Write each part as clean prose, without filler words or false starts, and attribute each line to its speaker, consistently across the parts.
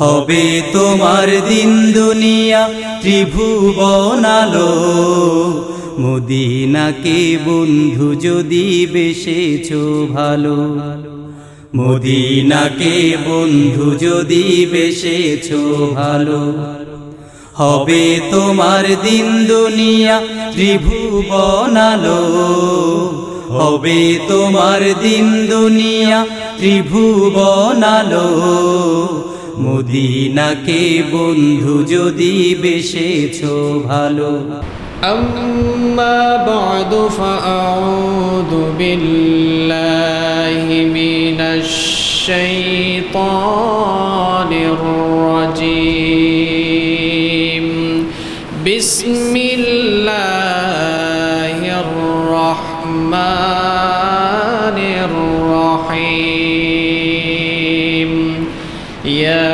Speaker 1: হবে তোমার দিন দুনিয়া ত্রিভুবন আলো মদিনাকে বন্ধু যদি বেসেছো ভালো মদিনাকে বন্ধু যদি বেসেছো ভালো হবে তোমার দিন দুনিয়া ত্রিভুবন আলো হবে তোমার দিন দুনিয়া ত্রিভুবন আলো মদিনাকে বন্ধু যদি বেসেছো ভালো
Speaker 2: أما بعد فأعوذ بالله من الشيطان الرجيم بسم الله الرحمن الرحيم يا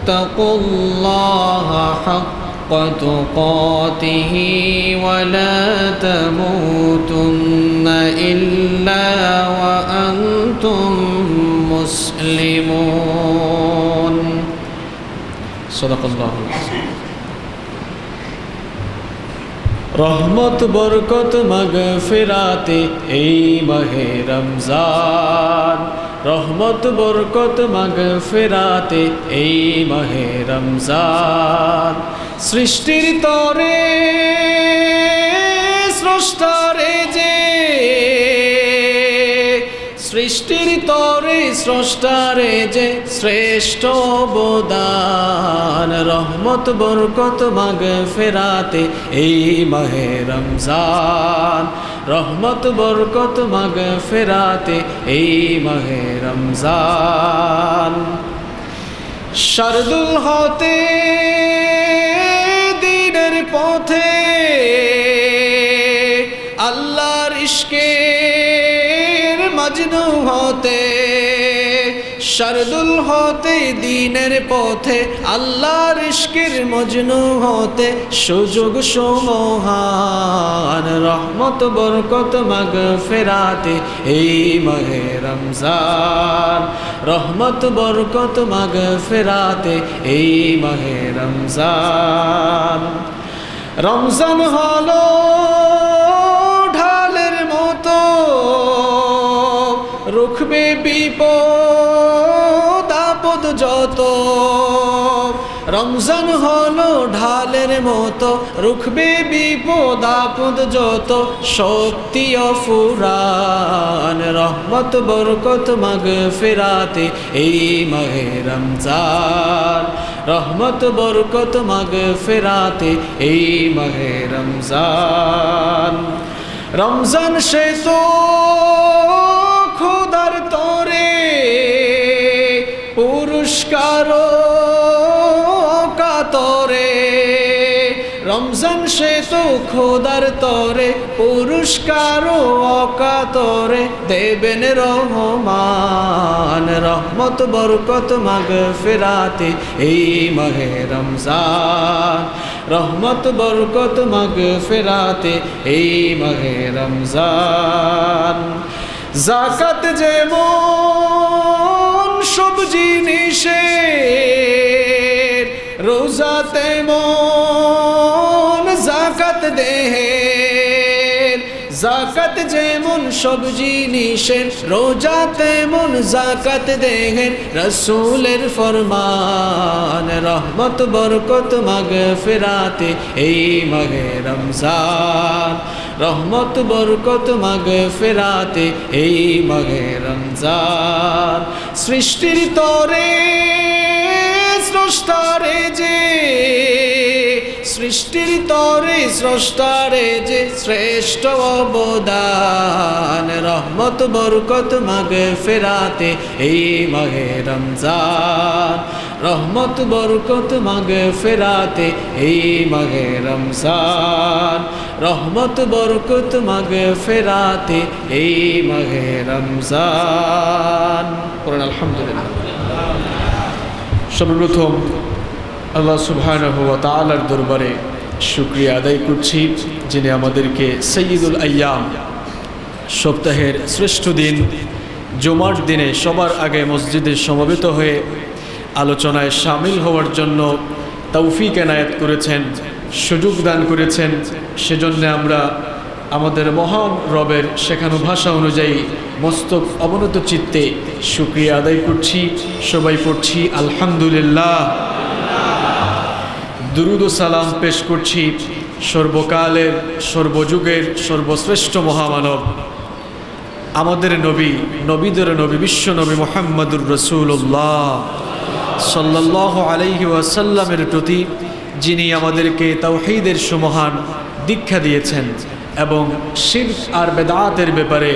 Speaker 2: اتقوا الله حق تقاته ولا تموتن إلا وأنتم مسلمون صدق الله العظيم রহমত বরকত মাগফিরাতে এই মাহে রমজান রহমত বরকত মাগফিরাতে এই মাহে রমজান সৃষ্টির তরে স্রষ্টারে যে সৃষ্টির তরে স্রষ্টারে যে শ্রেষ্ঠ অবদান রহমত বরকত মাগফিরাতে এই মাহে রমজান রহমত বরকত মাগফিরাতে এই মাহে রমজান শারদুল হতে দিনের পথে আল্লাহর ইশকে মজনু হতে শারদুল হতে দিনের পথে আল্লাহর ইশকের মজনু হতে সুযোগ সুমহান রহমত বরকত মাগফিরাতে এই মাহে রমজান রহমত বরকত মাগফিরাতে এই মাহে রমজান রমজান হলো ঢালের মতো রুখবে বিপদ আপদ যত রমজান হলো ঢালের মতো রুখবে বিপদ আপদ যত শক্তি অফুরান রহমত বরকত মাগফিরাতে এই মাহে রমজান রহমত বরকত মাগফিরাতে এই মাহে রমজান রমজান সে তো খোদার তরে পুরস্কার কাতরে রমজান সে তো খোদার তরে পুরস্কার অকাতরে দেবেন রহমান রহমত বরকত মাগফিরাতে এই মাহে রমজান রহমত বরকত মাগফিরাতে এই মাহে রমজান যাকাত যেমন সব জিনিসের রোজা তেমন যাকাত দেহের যাকাত যেমন সব জিনিসের রোজা তেমন যাকাত দেহের রাসূলের ফরমান রহমত বরকত মাগফিরাতে এই মাহে রমজান রহমত বরকত মাগফিরাতে এই মাহে রমজান সৃষ্টির তরে স্রষ্টারে যে সৃষ্টির তরে স্রষ্টারে যে শ্রেষ্ঠ অবদান রহমত বরকত মাগফিরাতে এই মাহে রমজান রহমত বরকত মাগফিরাতে এই মাহে রমজান রহমত বরকত মাগফিরাতে এই মাহে রমজান পড়ুন আলহামদুলিল্লাহ। সর্বপ্রথম আল্লাহ সুবহানাহু ওয়া তাআলার দরবারে শুকরিয়া আদায় করছি যিনি আমাদেরকে সাইয়্যিদুল আইয়াম সপ্তাহের শ্রেষ্ঠ দিন জুমার দিনে সবার আগে মসজিদে সমবেত হয়ে আলোচনায় শামিল হওয়ার জন্য তৌফিক এনায়েত করেছেন, সুযোগ দান করেছেন। সেজন্য আমরা আমাদের মহান রবের শেখানো ভাষা অনুযায়ী মস্তক অবনত চিত্তে শুকরিয়া আদায় করছি। সবাই পড়ছি আলহামদুলিল্লাহ। দুরুদ ও সালাম পেশ করছি সর্বকালের সর্বযুগের সর্বশ্রেষ্ঠ মহামানব আমাদের নবী, নবীদের নবী, বিশ্ব নবী মুহাম্মদুর রাসূলুল্লাহ সাল্লাল্লাহু আলাইহি ওয়াসাল্লামের প্রতি, যিনি আমাদেরকে তাওহীদের সুমহান দীক্ষা দিয়েছেন এবং শিরক আর বেদাতের ব্যাপারে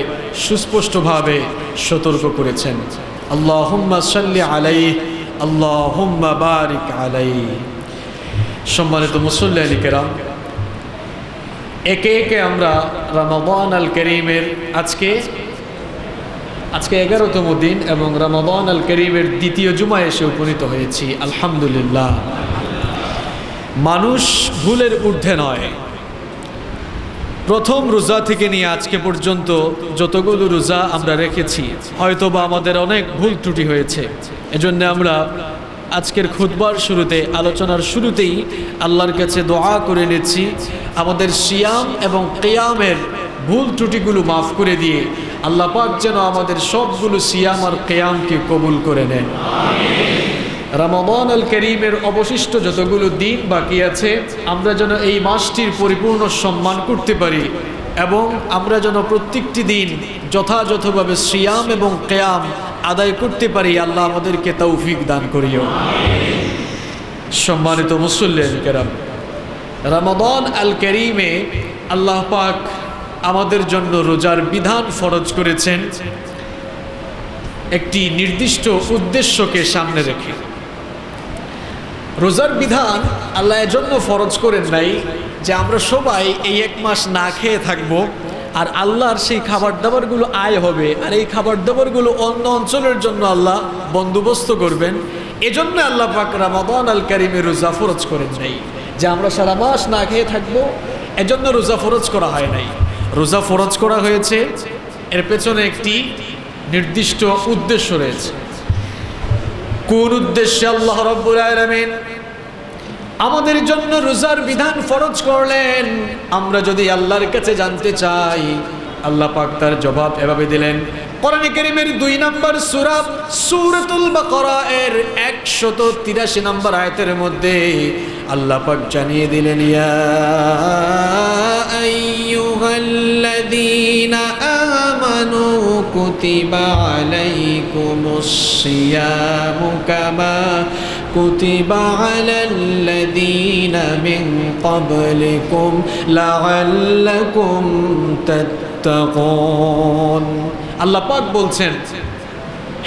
Speaker 2: সুস্পষ্টভাবে সতর্ক করেছেন। আল্লাহুম্মা সাল্লি আলাইহি, আল্লাহুম্মা বারিক আলাইহি। সম্মানিত মুসল্লিয়ান কিরাম, একে একে আমরা রমাদান আল করিমের আজকে 11তম দিন এবং রমাদান আল করিমের দ্বিতীয় জুমায় এসে উপনীত হয়েছি। আলহামদুলিল্লাহ। মানুষ ভুলের ঊর্ধ্বে নয়। প্রথম রোজা থেকে নিয়ে আজকে পর্যন্ত যতগুলো রোজা আমরা রেখেছি, হয়তোবা আমাদের অনেক ভুল ত্রুটি হয়েছে। এজন্য আমরা আজকের খুতবার শুরুতে, আলোচনার শুরুতেই আল্লাহর কাছে দোয়া করে নিচ্ছি আমাদের সিয়াম এবং কিয়ামের ভুল ত্রুটিগুলো মাফ করে দিয়ে আল্লাহ পাক যেন আমাদের সবগুলো সিয়াম আর কিয়ামকে কবুল করে নেন। রমাদান আল করিমের অবশিষ্ট যতগুলো দিন বাকি আছে, আমরা যেন এই মাসটির পরিপূর্ণ সম্মান করতে পারি এবং আমরা যেন প্রত্যেকটি দিন যথাযথভাবে সিয়াম এবং কিয়াম আদায় করতে পারি। আল্লাহ আমাদেরকে তৌফিক দান করিও। সম্মানিত মুসল্লিয়ান কিরাম, রমাদান আল করিমে আল্লাহ পাক আমাদের জন্য রোজার বিধান ফরজ করেছেন একটি নির্দিষ্ট উদ্দেশ্যকে সামনে রেখে। রোজার বিধান আল্লাহ এজন্য ফরজ করেন নাই যে আমরা সবাই এই এক মাস না খেয়ে থাকবো আর আল্লাহর সেই খাবার দাবারগুলো আয় হবে আর এই খাবার দাবারগুলো অন্য অঞ্চলের জন্য আল্লাহ বন্দোবস্ত করবেন। এজন্য আল্লাহ পাক রমাদান আল করিমে রোজা ফরজ করেন নাই যে আমরা সারা মাস না খেয়ে থাকবো, এজন্য রোজা ফরজ করা হয় নাই। রোজা ফরজ করা হয়েছে, এর পেছনে একটি নির্দিষ্ট উদ্দেশ্য রয়েছে। কোন উদ্দেশ্যে আল্লাহ রাব্বুল আলামিন আমাদের জন্য রোজার বিধান ফরজ করলেন? আমরা যদি আল্লাহর কাছে জানতে চাই, আল্লাহ পাক তার জবাব এভাবে দিলেন। কোরআনে কারীমের 2 নম্বর সূরা সূরাতুল বাকারা এর 183 নম্বর আয়াতের মধ্যে আল্লাহ পাক জানিয়ে দিলেন, ইয়া আইয়ুহাল্লাযীনা আমানু কুতিবা আলাইকুমুস সিয়ামু কামা কুতিবা আলাল্লাযীনা মিন ক্বাবলিকুম লাআল্লাকুম তাত্তাকুন। আল্লাহ পাক বলছেন,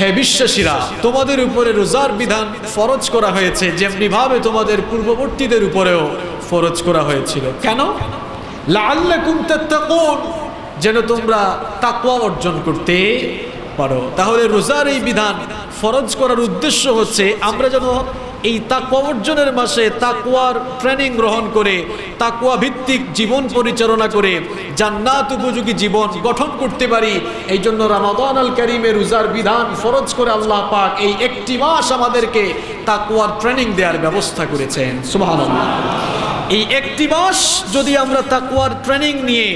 Speaker 2: হে বিশ্বাসীরা, তোমাদের উপরে রোজার বিধান ফরজ করা হয়েছে যেমনি ভাবে তোমাদের পূর্ববর্তীদের উপরেও ফরজ করা হয়েছিল। কেন? লাআল্লাকুম তাত্তাকুন, যেন তোমরা তাকওয়া অর্জন করতে পারো। তাহলে রোজার এই বিধান ফরজ করার উদ্দেশ্য হচ্ছে আমরা যেন এই তাকওয়া অর্জনের মাসে তাকওয়ার ট্রেনিং গ্রহণ করে তাকওয়া ভিত্তিক জীবন পরিচালনা করে জান্নাত উপযোগী জীবন গঠন করতে পারি। এই জন্য রমাদান আল করিমে রোজার বিধান ফরজ করে আল্লাহ পাক এই একটি মাস আমাদেরকে তাকওয়ার ট্রেনিং দেওয়ার ব্যবস্থা করেছেন। সুবহানাল্লাহ। এই একটি মাস যদি আমরা তাকওয়ার ট্রেনিং নিয়ে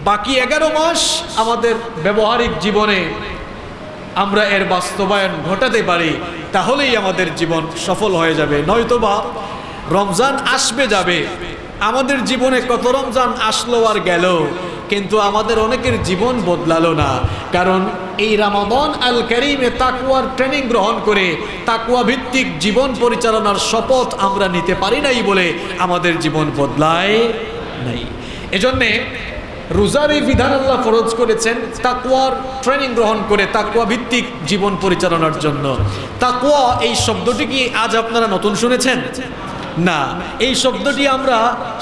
Speaker 2: বাকি 11 মাস আমাদের ব্যবহারিক জীবনে আমরা এর বাস্তবায়ন ঘটাতে পারি, তাহলেই আমাদের জীবন সফল হয়ে যাবে। নয়তোবা রমজান আসবে যাবে, আমাদের জীবনে কত রমজান আসলো আর গেল, কিন্তু আমাদের অনেকের জীবন বদলালো না। কারণ এই রমাদান আল করিমে তাকওয়ার ট্রেনিং গ্রহণ করে তাকওয়া ভিত্তিক জীবন পরিচালনার শপথ আমরা নিতে পারি নাই বলে আমাদের জীবন বদলায় নাই। এজন্যে রোজার এই বিধান আল্লাহ ফরজ করেছেন তাকওয়ার ট্রেনিং গ্রহণ করে তাকওয়া ভিত্তিক জীবন পরিচালনার জন্য। তাকওয়া এই শব্দটি কি আজ আপনারা নতুন শুনেছেন? না, এই শব্দটি আমরা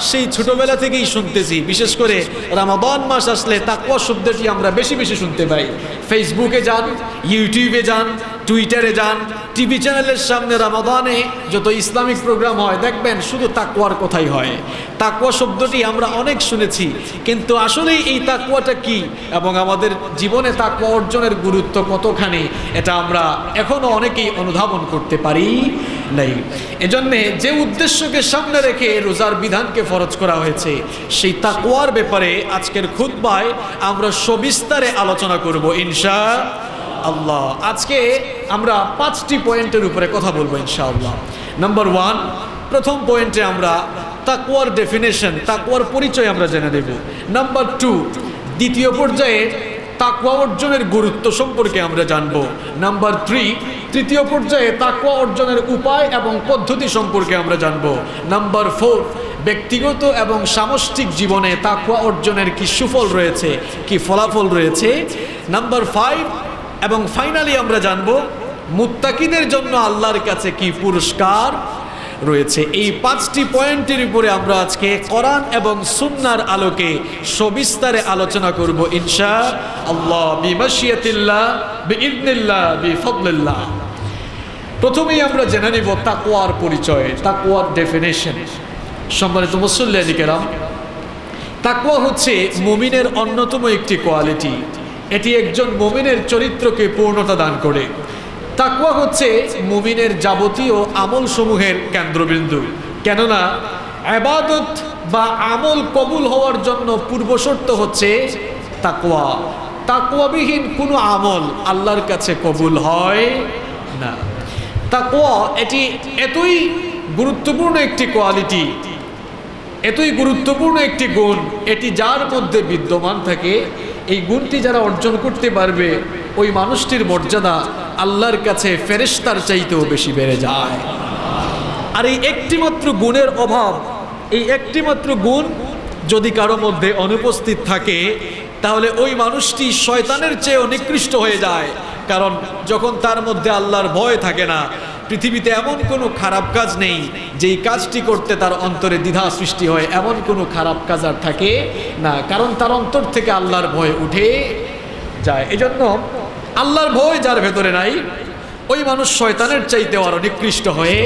Speaker 2: সেই ছোটবেলা থেকেই শুনতেছি। বিশেষ করে রমাদান মাস আসলে তাকওয়া শব্দটি আমরা বেশি বেশি শুনতে পাই। ফেসবুকে যান, ইউটিউবে যান, টুইটারে যান, টিভি চ্যানেলের সামনে রমাদানে যত ইসলামিক প্রোগ্রাম হয় দেখবেন শুধু তাকওয়ার কথাই হয়। তাকওয়া শব্দটি আমরা অনেক শুনেছি, কিন্তু আসলেই এই তাকওয়াটা কি এবং আমাদের জীবনে তাকওয়া অর্জনের গুরুত্ব কতখানি এটা আমরা এখনো অনেকেই অনুধাবন করতে পারি নাই। এজন্যে যে উদ্দেশ্যকে সামনে রেখে রোজার বিধানকে ফরজ করা হয়েছে সেই তাকওয়ার ব্যাপারে আজকের খুতবায় আমরা সবিস্তারে আলোচনা করব ইনশাআল্লাহ। আজকে আমরা 5টি পয়েন্টের উপরে কথা বলবো ইনশাআল্লাহ। নাম্বার 1, প্রথম পয়েন্টে আমরা তাকওয়ার ডেফিনেশন, তাকওয়ার পরিচয় আমরা জেনে নেব। নাম্বার 2, দ্বিতীয় পর্যায়ে তাকওয়া অর্জনের গুরুত্ব সম্পর্কে আমরা জানব। নাম্বার 3, তৃতীয় পর্যায়ে তাকওয়া অর্জনের উপায় এবং পদ্ধতি সম্পর্কে আমরা জানব। নাম্বার 4, ব্যক্তিগত এবং সামষ্টিক জীবনে তাকওয়া অর্জনের কি সুফল রয়েছে, কি ফলাফল রয়েছে। নাম্বার 5 এবং ফাইনালি আমরা জানব মুত্তাকিদের জন্য আল্লাহর কাছে কি পুরস্কার রয়েছে। এই 5টি পয়েন্টের উপরে আমরা আজকে কোরআন এবং সুন্নাহর আলোকে সবিস্তারে আলোচনা করব ইনশাআল্লাহ, বিমাশিয়াতিল্লাহ, বিইذنিল্লাহ, বিফদলিল্লাহ। প্রথমেই আমরা জেনে নিব তাকওয়ার পরিচয়, তাকওয়ার ডেফিনেশন। সম্মানিত মুসল্লিয়ান কিরাম, তাকওয়া হচ্ছে মুমিনের অন্যতম একটি কোয়ালিটি। এটি একজন মুমিনের চরিত্রকে পূর্ণতা দান করে। তাকওয়া হচ্ছে মুমিনের যাবতীয় আমল সমূহের কেন্দ্রবিন্দু। কেননা ইবাদত বা আমল কবুল হওয়ার জন্য পূর্বশর্ত হচ্ছে তাকওয়া। তাকওয়াবিহীন কোনো আমল আল্লাহর কাছে কবুল হয় না। তাকওয়া এটি এতই গুরুত্বপূর্ণ একটি কোয়ালিটি, এতই গুরুত্বপূর্ণ একটি গুণ, এটি যার মধ্যে বিদ্যমান থাকে, এই গুণটি যারা অর্জন করতে পারবে ওই মানুষটির মর্যাদা আল্লাহর কাছে ফেরেশতার চাইতেও বেশি বেড়ে যায়। আর এই একটিমাত্র গুণের অভাব, এই একটিমাত্র গুণ যদি কারো মধ্যে অনুপস্থিত থাকে তাহলে ওই মানুষটি শয়তানের চেয়েও নিকৃষ্ট হয়ে যায়। কারণ যখন তার মধ্যে আল্লাহর ভয় থাকে না, পৃথিবীতে এমন কোনো খারাপ কাজ নেই যেই কাজটি করতে তার অন্তরে দ্বিধা সৃষ্টি হয়, এমন কোনো খারাপ কাজ আর থাকে না, কারণ তার অন্তর থেকে আল্লাহর ভয় উঠে যায়। এজন্য আল্লাহর ভয় যার ভেতরে নাই ওই মানুষ শয়তানের চাইতে আরো নিকৃষ্ট হয়ে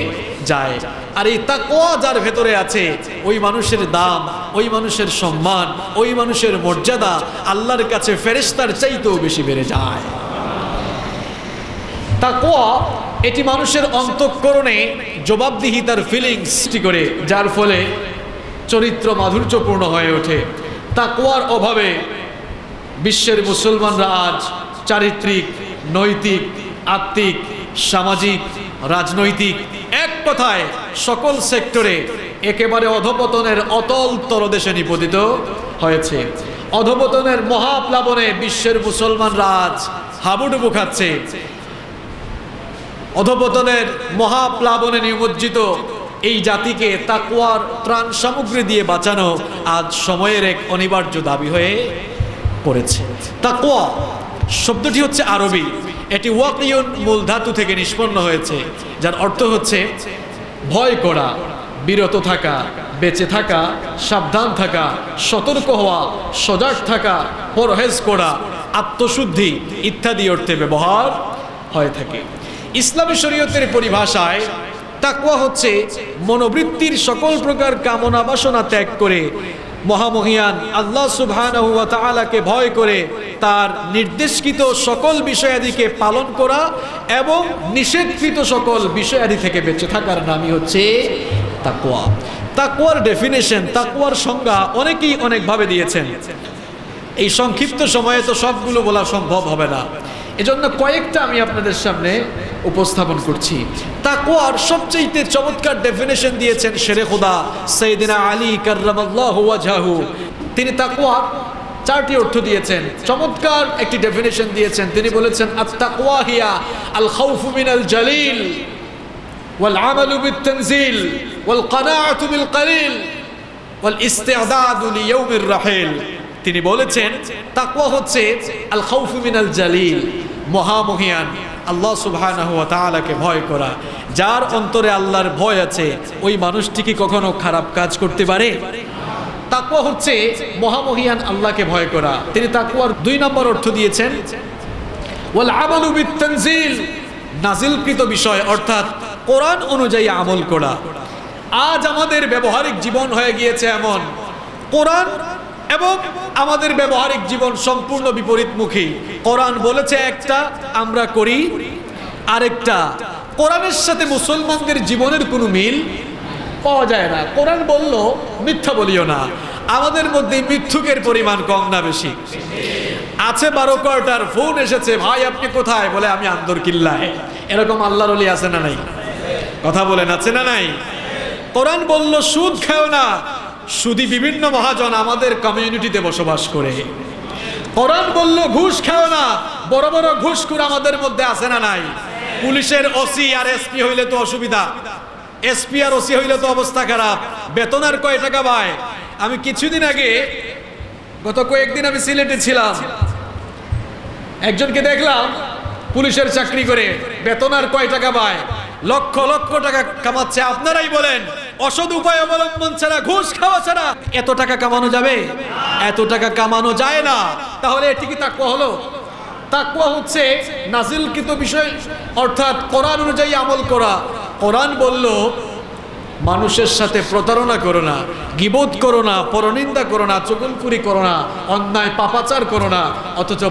Speaker 2: যায়। আর এই তাকওয়া যার ভেতরে আছে ওই মানুষের দাম, ওই মানুষের সম্মান, ওই মানুষের মর্যাদা আল্লাহর কাছে ফেরেশতার চাইতেও বেশি বেড়ে যায়। তাকওয়া এটি মানুষের অন্তঃকরণে জবাবদিহিতার ফিলিংস সৃষ্টি করে, যার ফলে চরিত্র মাধুর্যপূর্ণ হয়ে ওঠে। তাকওয়ার অভাবে বিশ্বের মুসলমানরা আজ চারিত্রিক, নৈতিক, আত্মিক, সামাজিক, রাজনৈতিক, এক কথায় সকল সেক্টরে একেবারে অধপতনের অতল তলদেশে নিপতিত হয়েছে। অধপতনের মহাপ্লাবনে বিশ্বের মুসলমানরা আজ হাবুডুবু খাচ্ছে। অধপতনের মহাপ্লাবনে নিমজ্জিত এই জাতিকে তাকওয়ার ত্রাণ সামগ্রী দিয়ে বাঁচানো আজ সময়ের এক অনিবার্য দাবি হয়ে পড়েছে। তাকওয়া শব্দটি হচ্ছে আরবি, এটি ওয়াকিউন মূল ধাতু থেকে নিষ্পন্ন হয়েছে, যার অর্থ হচ্ছে ভয় করা, বিরত থাকা, বেঁচে থাকা, সাবধান থাকা, সতর্ক হওয়া, সজাগ থাকা, পরহেজ করা, আত্মশুদ্ধি ইত্যাদি অর্থে ব্যবহার হয়ে থাকে। ইসলামী শরীয়তের পরিভাষায় তাকওয়া হচ্ছে মনোবৃত্তির সকল প্রকার কামনা বাসনা ত্যাগ করে মহামহিয়ান আল্লাহ সুবহানাহু ওয়া তাআলাকে ভয় করে তার নির্দেশকৃত সকল বিষয়াদিকে পালন করা এবং নিষেধকৃত সকল বিষয়াদি থেকে বেঁচে থাকার নামই হচ্ছে তাকওয়া। তাকওয়ার ডেফিনেশন, তাকওয়ার সংজ্ঞা অনেকেই অনেকভাবে দিয়েছেন। এই সংক্ষিপ্ত সময়ে তো সবগুলো বলা সম্ভব হবে না, এজন্য কয়েকটা আমি আপনাদের সামনে উপস্থাপন করছি। তাকওয়ার সবচেয়ে চমৎকার ডেফিনেশন দিয়েছেন শেরে খোদা সাইয়েদিনা আলী কাররামাল্লাহু ওয়াজহাহু। তিনি তাকওয়ার 4টি অর্থ দিয়েছেন, চমৎকার একটি ডেফিনেশন দিয়েছেন। তিনি বলেছেন আত-তাকওয়া হিয়া আল খাউফু মিনাল জালিল ওয়াল আমালু বিত-তানজিল ওয়াল কানাআতু বিল কালিল ওয়াল ইস্তি'দাদু লিয়াউমির রাহিল। তিনি বলেছেন তাকওয়া হচ্ছে আল খাউফু মিনাল জালিল, মহামহিয়ান আল্লাহ সুবহানাহু ওয়া তাআলাকে ভয় করা। যার অন্তরে আল্লাহর ভয় আছে ওই মানুষটি কি কখনো খারাপ কাজ করতে পারে? তাকওয়া হচ্ছে মহামহিয়ান আল্লাহকে ভয় করা। তিনি তাকওয়ার 2 নম্বর অর্থ দিয়েছেন ওয়াল আমালু বিত-তানজিল, নাজিলকৃত বিষয় অর্থাৎ কোরআন অনুযায়ী আমল করা। আজ আমাদের ব্যবহারিক জীবন হয়ে গিয়েছে এমন, কোরআন এবং আমাদের ব্যবহারিক জীবন সম্পূর্ণ বিপরীতমুখী। কোরআন বলেছে একটা, আমরা করি আরেকটা। কোরআনের সাথে মুসলমানদের জীবনের কোনো মিল পাওয়া যায় না। কোরআন বলল মিথ্যা বলিও না, আমাদের মধ্যে মিথ্যুকের পরিমাণ কম না বেশি? আছে 12 কোয়ার্টার ফোন এসেছে, ভাই আপনি কোথায়? বলে আমি আন্দরকিল্লায়। এরকম আল্লাহর ওলি আছে না নাই? কথা বলেন, আছে না নাই? কোরআন বলল সুদ খাও না, সুদি বিভিন্ন মহাজন আমাদের কমিউনিটিতে বসবাস করে। কোরআন বলল ঘুষ খাও না, বড় বড় ঘুষখোর আমাদের মধ্যে আছে না নাই? পুলিশের ওসি আর এসপি হইলে তো অসুবিধা, এসপি আর ওসি হইলে তো অবস্থা খারাপ। বেতন আর কয় টাকা পায়? আমি কিছুদিন আগে, গত কয়েকদিন আমি সিলেটে ছিলাম, একজনকে দেখলাম পুলিশের চাকরি করে, বেতন আর কয় টাকা পায়? লক্ষ লক্ষ টাকা কামাচ্ছে। আপনারাই বলেন, অসৎ উপায় অবলম্বন ছাড়া, ঘুষ খাওয়া ছাড়া এত টাকা কামানো যাবে? এত টাকা কামানো যায় না। তাহলে এটি কি তাকওয়া হলো? তাকওয়া হচ্ছে নাজিলকৃত বিষয় অর্থাৎ কোরআন অনুযায়ী আমল করা। কোরআন বলল মানুষের সাথে প্রতারণা করো না, গীবত করো না, পরনিন্দা করো না, চুগলখুরি করো না, অন্যায় পাপাচার করো না। অথচ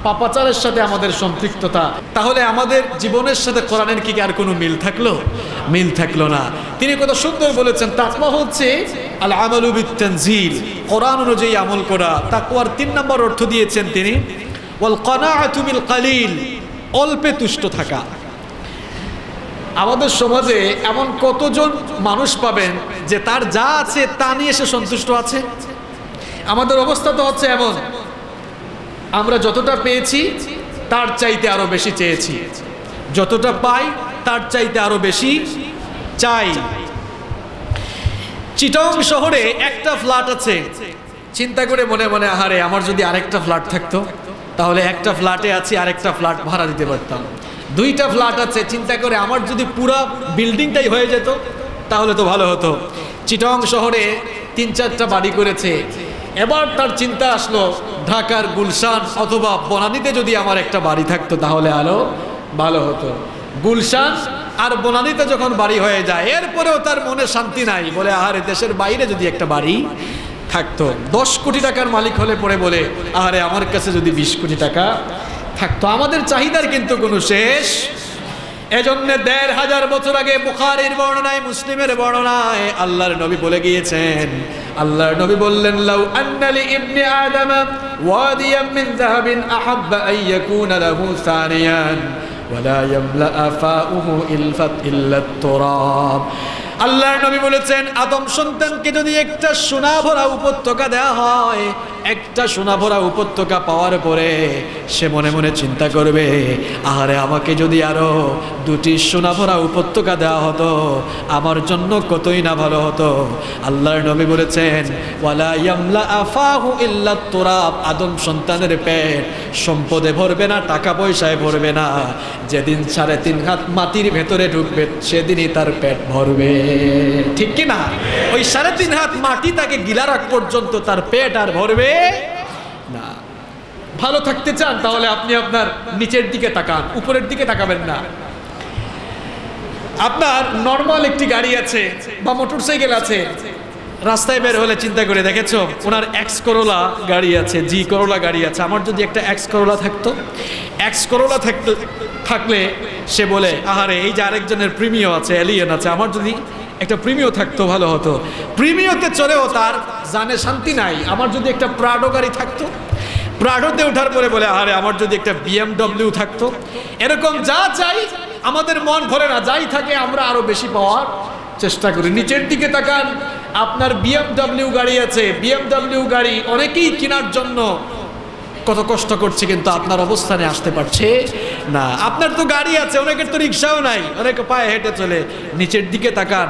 Speaker 2: পাপাচারের সাথে আমাদের সম্পৃক্ততা। তাহলে আমাদের জীবনের সাথে কোরআনের কি আর কোনো মিল থাকলো? মিল থাকলো না। তিনি কত সুন্দর বলেছেন, তাকওয়া হচ্ছে আল আমালু বিত-তানজিল, কোরআন অনুযায়ী আমল করা। তাকওয়ার 3 নম্বর অর্থ দিয়েছেন তিনি ওয়াল কানাআতু বিল কালিল, অল্পে তুষ্ট থাকা। আমাদের সমাজে এমন কতজন মানুষ পাবেন যে তার যা আছে তা নিয়ে সে সন্তুষ্ট আছে? আমাদের অবস্থা তো হচ্ছে এমন, আমরা যতটা পেয়েছি তার চাইতে আরো বেশি চেয়েছি, যতটা পাই তার চাইতে আরো বেশি চাই। চিটং শহরে একটা ফ্ল্যাট আছে, চিন্তা করে মনে মনে আহারে আমার যদি আরেকটা ফ্ল্যাট থাকতো, তাহলে একটা ফ্ল্যাটে আছি আরেকটা ফ্ল্যাট ভাড়া দিতে পারতাম। 2টা ফ্ল্যাট আছে, চিন্তা করে আমার যদি পুরো বিল্ডিংটাই হয়ে যেত তাহলে তো ভালো হতো। চিটং শহরে 3-4টা বাড়ি করেছে। এবার তার চিন্তা আসলো ঢাকার গুলশান অথবা বনানীতে যদি আমার একটা বাড়ি থাকতো তাহলে আরো ভালো হতো। গুলশান আর বনানীতে যখন বাড়ি হয়ে যায়, এরপরেও তার মনে শান্তি নাই, বলে আহারে দেশের বাইরে যদি একটা বাড়ি থাকতো। 10 কোটি টাকার মালিক হলে পরে বলে আহারে আমার কাছে যদি 20 কোটি টাকা থাকতো। আমাদের চাহিদার কিন্তু কোনো শেষ। এজন্য 1500 বছর আগে বুখারীর বর্ণনায়, মুসলিমের বর্ণনায় আল্লাহর নবী বলে গিয়েছেন, আল্লাহর নবী বললেন লাউ আন্না লি ইবনি আদম ওয়াদিয়াম মিন যাহাবিন আহাব্বা আন ইয়াকুনা লাহু সানিয়ান ওয়ালা ইয়ামলা আফাউহু ইল্লা তুরাব। আল্লাহর নবী বলেছেন আদম সন্তানকে যদি একটা সোনা ভরা উপত্যকা দেওয়া হয়, একটা সোনা ভরা উপত্যকা পাওয়ার পরে সে মনে মনে চিন্তা করবে আহারে আমাকে যদি আরো 2টি সোনা ভরা উপত্যকা দেওয়া হতো আমার জন্য কতই না ভালো হতো। আল্লাহর নবী বলেছেন ওয়ালা ইয়ামলা আফাহু ইল্লা তুরাব, আদম সন্তানের পেট সম্পদে ভরবে না, টাকা পয়সায় ভরবে না। যেদিন 3.5 হাত মাটির ভেতরে ঢুকবে সেদিনই তার পেট ভরবে। ঠিক কি না? ওই 3.5 হাত মাটি তাকে গিলা রাখ পর্যন্ত তার পেট আর ভরবে না। ভালো থাকতে চান তাহলে আপনি আপনার নিচের দিকে তাকান, উপরের দিকে তাকাবেন না। আপনার নরমাল একটি গাড়ি আছে বা মোটরসাইকেল আছে, রাস্তায় বের হলে চিন্তা করে দেখেছো ওনার এক্স করোলা গাড়ি আছে, জি করোলা গাড়ি আছে, আমার যদি একটা এক্স করোলা থাকতো, এক্স করোলা থাকলে সে বলে আহারে এই যে আরেকজনের প্রিমিও আছে, এলিয়ন আছে, আমার যদি একটা প্রিমিও থাকতো ভালো হতো। প্রিমিওতে চলেও তার জানে শান্তি নাই। আমার যদি একটা প্রাডো গাড়ি থাকতো, প্রাডোতে ওঠার পরে বলে আরে আমার যদি একটা BMW থাকতো। এরকম যা চাই আমাদের মন ভরে না, যাই থাকে আমরা আরো বেশি পাওয়ার চেষ্টা করি। নিচের দিকে তাকান, আপনার BMW গাড়ি আছে, BMW গাড়ি অনেকেই কেনার জন্য কত কষ্ট করছে কিন্তু আপনার অবস্থানে আসতে পারছে না। আপনার তো গাড়ি আছে, অনেকের তো রিক্সাও নাই, অনেকে পায়ে হেঁটে চলে। নিচের দিকে তাকান,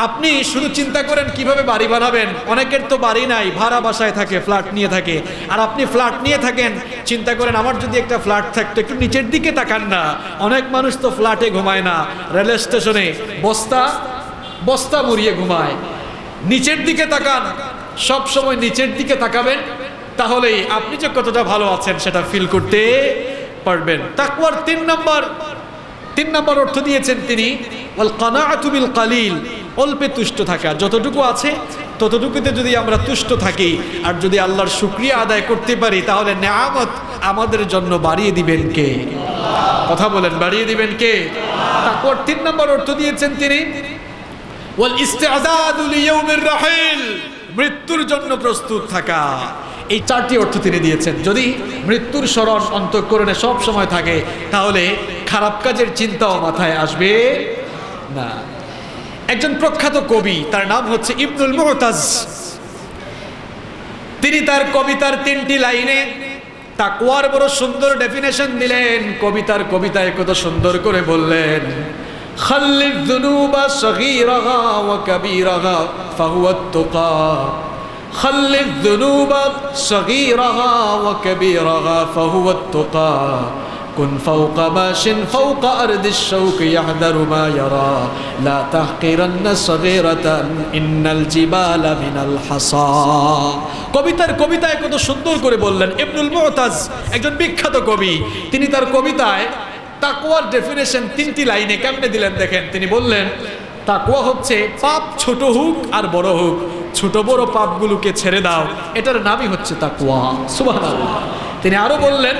Speaker 2: আপনি শুধু চিন্তা করেন কিভাবে বাড়ি বানাবেন। অনেকের তো বাড়ি নাই, ভাড়া বাসায় থাকে, ফ্ল্যাট নিয়ে থাকে। আর আপনি ফ্ল্যাট নিয়ে থাকেন, চিন্তা করেন আমার যদি একটা ফ্ল্যাট থাকতো। একটু নিচের দিকে তাকান না। অনেক মানুষ তো ফ্ল্যাটে ঘুমায় না, রেল স্টেশনে বস্তা মুড়িয়ে ঘুমায়। নিচের দিকে তাকান, সব সময় নিচের দিকে তাকাবেন, তাহলেই আপনি যে কতটা ভালো আছেন সেটা ফিল করতে পারবেন। তাকওয়ার তিন নম্বর অর্থ দিয়েছেন তিনি, ওয়াল কানাআতু বিল কালিল, অল্পে তুষ্ট থাকা। যতটুকু আছে ততটুকুতে যদি আমরা তুষ্ট থাকি আর যদি আল্লাহর শুকরিয়া আদায় করতে পারি, তাহলে নেয়ামত আমাদের জন্য বাড়িয়ে দিবেন কে? কথা বলেন, বাড়িয়ে দিবেন কে? তাকওয়ার 3 নম্বর অর্থ দিয়েছেন তিনি, ওয়াল ইস্তিআদাদু লিয়াউমির রাহিল, মৃত্যুর জন্য প্রস্তুত থাকা। এই 4টি অর্থ তিনি দিয়েছেন। যদি মৃত্যুর স্মরণ অন্তঃকরণে সব সময় থাকে, তাহলে খারাপ কাজের চিন্তাও মাথায় আসবে না। একজন প্রখ্যাত কবি, তার নাম হচ্ছে ইবনুল মুতাজ। তিনি তার কবিতার 3টি লাইনে তাকওয়ার বড় সুন্দর ডেফিনেশন দিলেন। কবিতায় কত সুন্দর করে বললেন, খাল্লিয যুনুবা সগীরাহা ওয়া কাবীরাহা ফাহুয়া আত-তুকা, খাল্লিয যুনুবা সগীরাহা ওয়া কাবীরাহা ফাহুয়া আত-তুকা, কুন ফাওকা মাশিন ফাওকা আরদিশ শাওক ইয়াহদারু মা ইয়ারা, লা তাহকিরান্না সগীরাতান ইন্নাল জিবালা মিনাল হাসা। কবিতায় কত সুন্দর করে বললেন। ইবনুল মুতাজ একজন বিখ্যাত কবি। তিনি তার কবিতায় তাকওয়ার ডেফিনেশন 3টি লাইনে কেমনে দিলেন দেখেন। তিনি বললেন, তাকওয়া হচ্ছে পাপ ছোট হোক আর বড় হোক, ছোট বড় পাপগুলোকে ছেড়ে দাও, এটার নামই হচ্ছে তাকওয়া। সুবহানাল্লাহ। তিনি আরো বললেন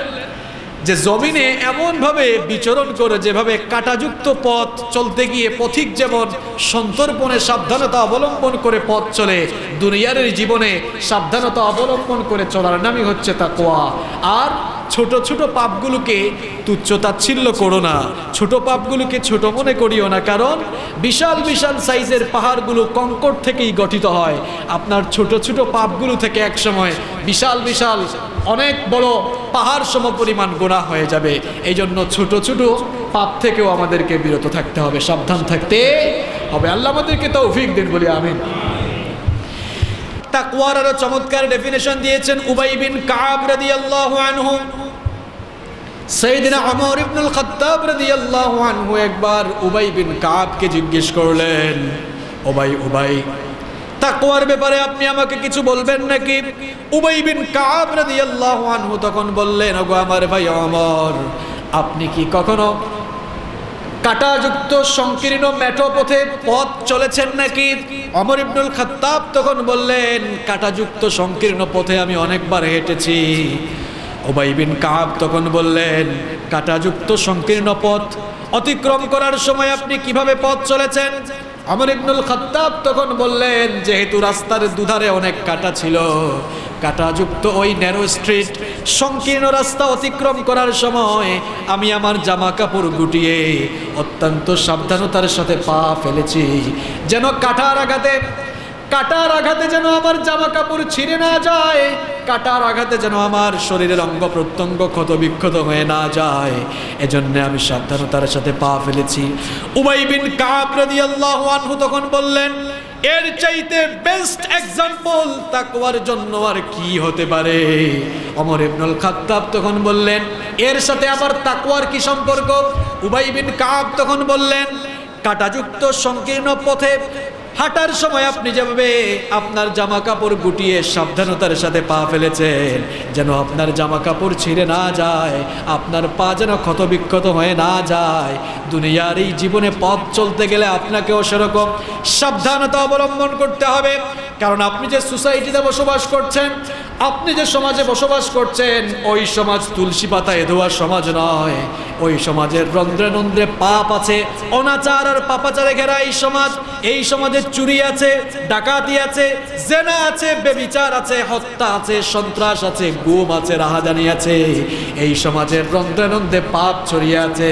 Speaker 2: যে জমিনে এমনভাবে বিচরণ করে, যেভাবে কাঁটাযুক্ত পথ চলতে গিয়ে পথিক যেমন সন্তর্পণে সাবধানতা অবলম্বন করে পথ চলে, দুনিয়ার জীবনে সাবধানতা অবলম্বন করে চলার নামই হচ্ছে তাকওয়া। আর ছোট ছোট পাপগুলোকে তুচ্ছ তাচ্ছিল্য করো না, ছোট পাপগুলোকে ছোট মনে করিও না, কারণ বিশাল বিশাল সাইজের পাহাড়গুলো কংকর থেকেই গঠিত হয়। আপনার ছোট ছোট পাপগুলো থেকে একসময় বিশাল বিশাল অনেক বড় পাহাড় সমপরিমাণ গুনাহ হয়ে যাবে। এই জন্য ছোট ছোট পাপ থেকেও আমাদেরকে বিরত থাকতে হবে, সাবধান থাকতে হবে। আল্লাহ আমাদেরকে তৌফিক দিন, বলি আমিন। তাকওয়ার আরো চমৎকার ডেফিনেশন দিয়েছেন উবাই বিন কাব রাদিয়াল্লাহু আনহু। সাইয়েদনা ওমর ইবনুল খাত্তাব রাদিয়াল্লাহু আনহু একবার উবাই বিন কাবকে জিজ্ঞেস করলেন, উবাই, তাকওয়ার ব্যাপারে আপনি আমাকে কিছু বলবেন নাকি? উবাই বিন কাব রাদিয়াল্লাহু আনহু তখন বললেন, ওগো আমার ভাই ওমর, আপনি কি কখনো কাঁটাযুক্ত সংকীর্ণ মেঠো পথে পথ চলেছেন নাকি? ওমর ইবনুল খাত্তাব তখন বললেন, কাঁটাযুক্ত সংকীর্ণ পথে আমি অনেকবার হেঁটেছি। উবাই বিন কাব তখন বললেন, কাঁটাযুক্ত সংকীর্ণ পথ অতিক্রম করার সময় আপনি কিভাবে পথ চলেছেন? ওমর ইবনুল খাত্তাব তখন বললেন, যেহেতু রাস্তার দুধারে অনেক কাঁটা ছিল, কাঁটাযুক্ত ওই ন্যারো স্ট্রিট সংকীর্ণ রাস্তা অতিক্রম করার সময় আমি আমার জামা কাপড় গুটিয়ে অত্যন্ত সাবধানতার সাথে পা ফেলেছি, যেন কাঁটার আঘাতে যেন আমার জামা কাপড় ছিঁড়ে না যায়, কাঁটার আঘাতে যেন আমার শরীরের অঙ্গ প্রত্যঙ্গ ক্ষত বিক্ষত হয়ে না যায়, এজন্য আমি সাবধানতার সাথে পা ফেলেছি। উবাই বিন কাব রাদিয়াল্লাহু আনহু তখন বললেন, এর চাইতে বেস্ট এক্সাম্পল তাকওয়ার জন্য আর কি হতে পারে? ওমর ইবনুল খাত্তাব তখন বললেন, এর সাথে আবার তাকওয়ার কি সম্পর্ক? উবাই বিন কাব তখন বললেন, কাঁটাযুক্ত সংকীর্ণ পথে হাঁটার সময় আপনি যেভাবে আপনার জামা কাপড় গুটিয়ে সাবধানতার সাথে পা ফেলেছেন, যেন আপনার জামা কাপড় ছিঁড়ে না যায়, আপনার পা যেন ক্ষত বিক্ষত হয়ে না যায়, দুনিয়ার এই জীবনে পথ চলতে গেলে আপনাকেও সেরকম সাবধানতা অবলম্বন করতে হবে। কারণ আপনি যে সোসাইটিতে বসবাস করছেন, আপনি যে সমাজে বসবাস করছেন, ওই সমাজ তুলসী পাতায় ধোয়া সমাজ নয়। ওই সমাজের রন্ধ্রে নন্দ্রে পাপ আছে, অনাচার আর পাপাচারে ঘেরা এই সমাজ। এই সমাজে চুরি আছে, ডাকাতি আছে, জেনা আছে, বেবিচার আছে, হত্যা আছে, সন্ত্রাস আছে, গুম আছে, রাহাজানি আছে। এই সমাজের রন্ধ্রে নন্দ্রে পাপ ছড়িয়ে আছে।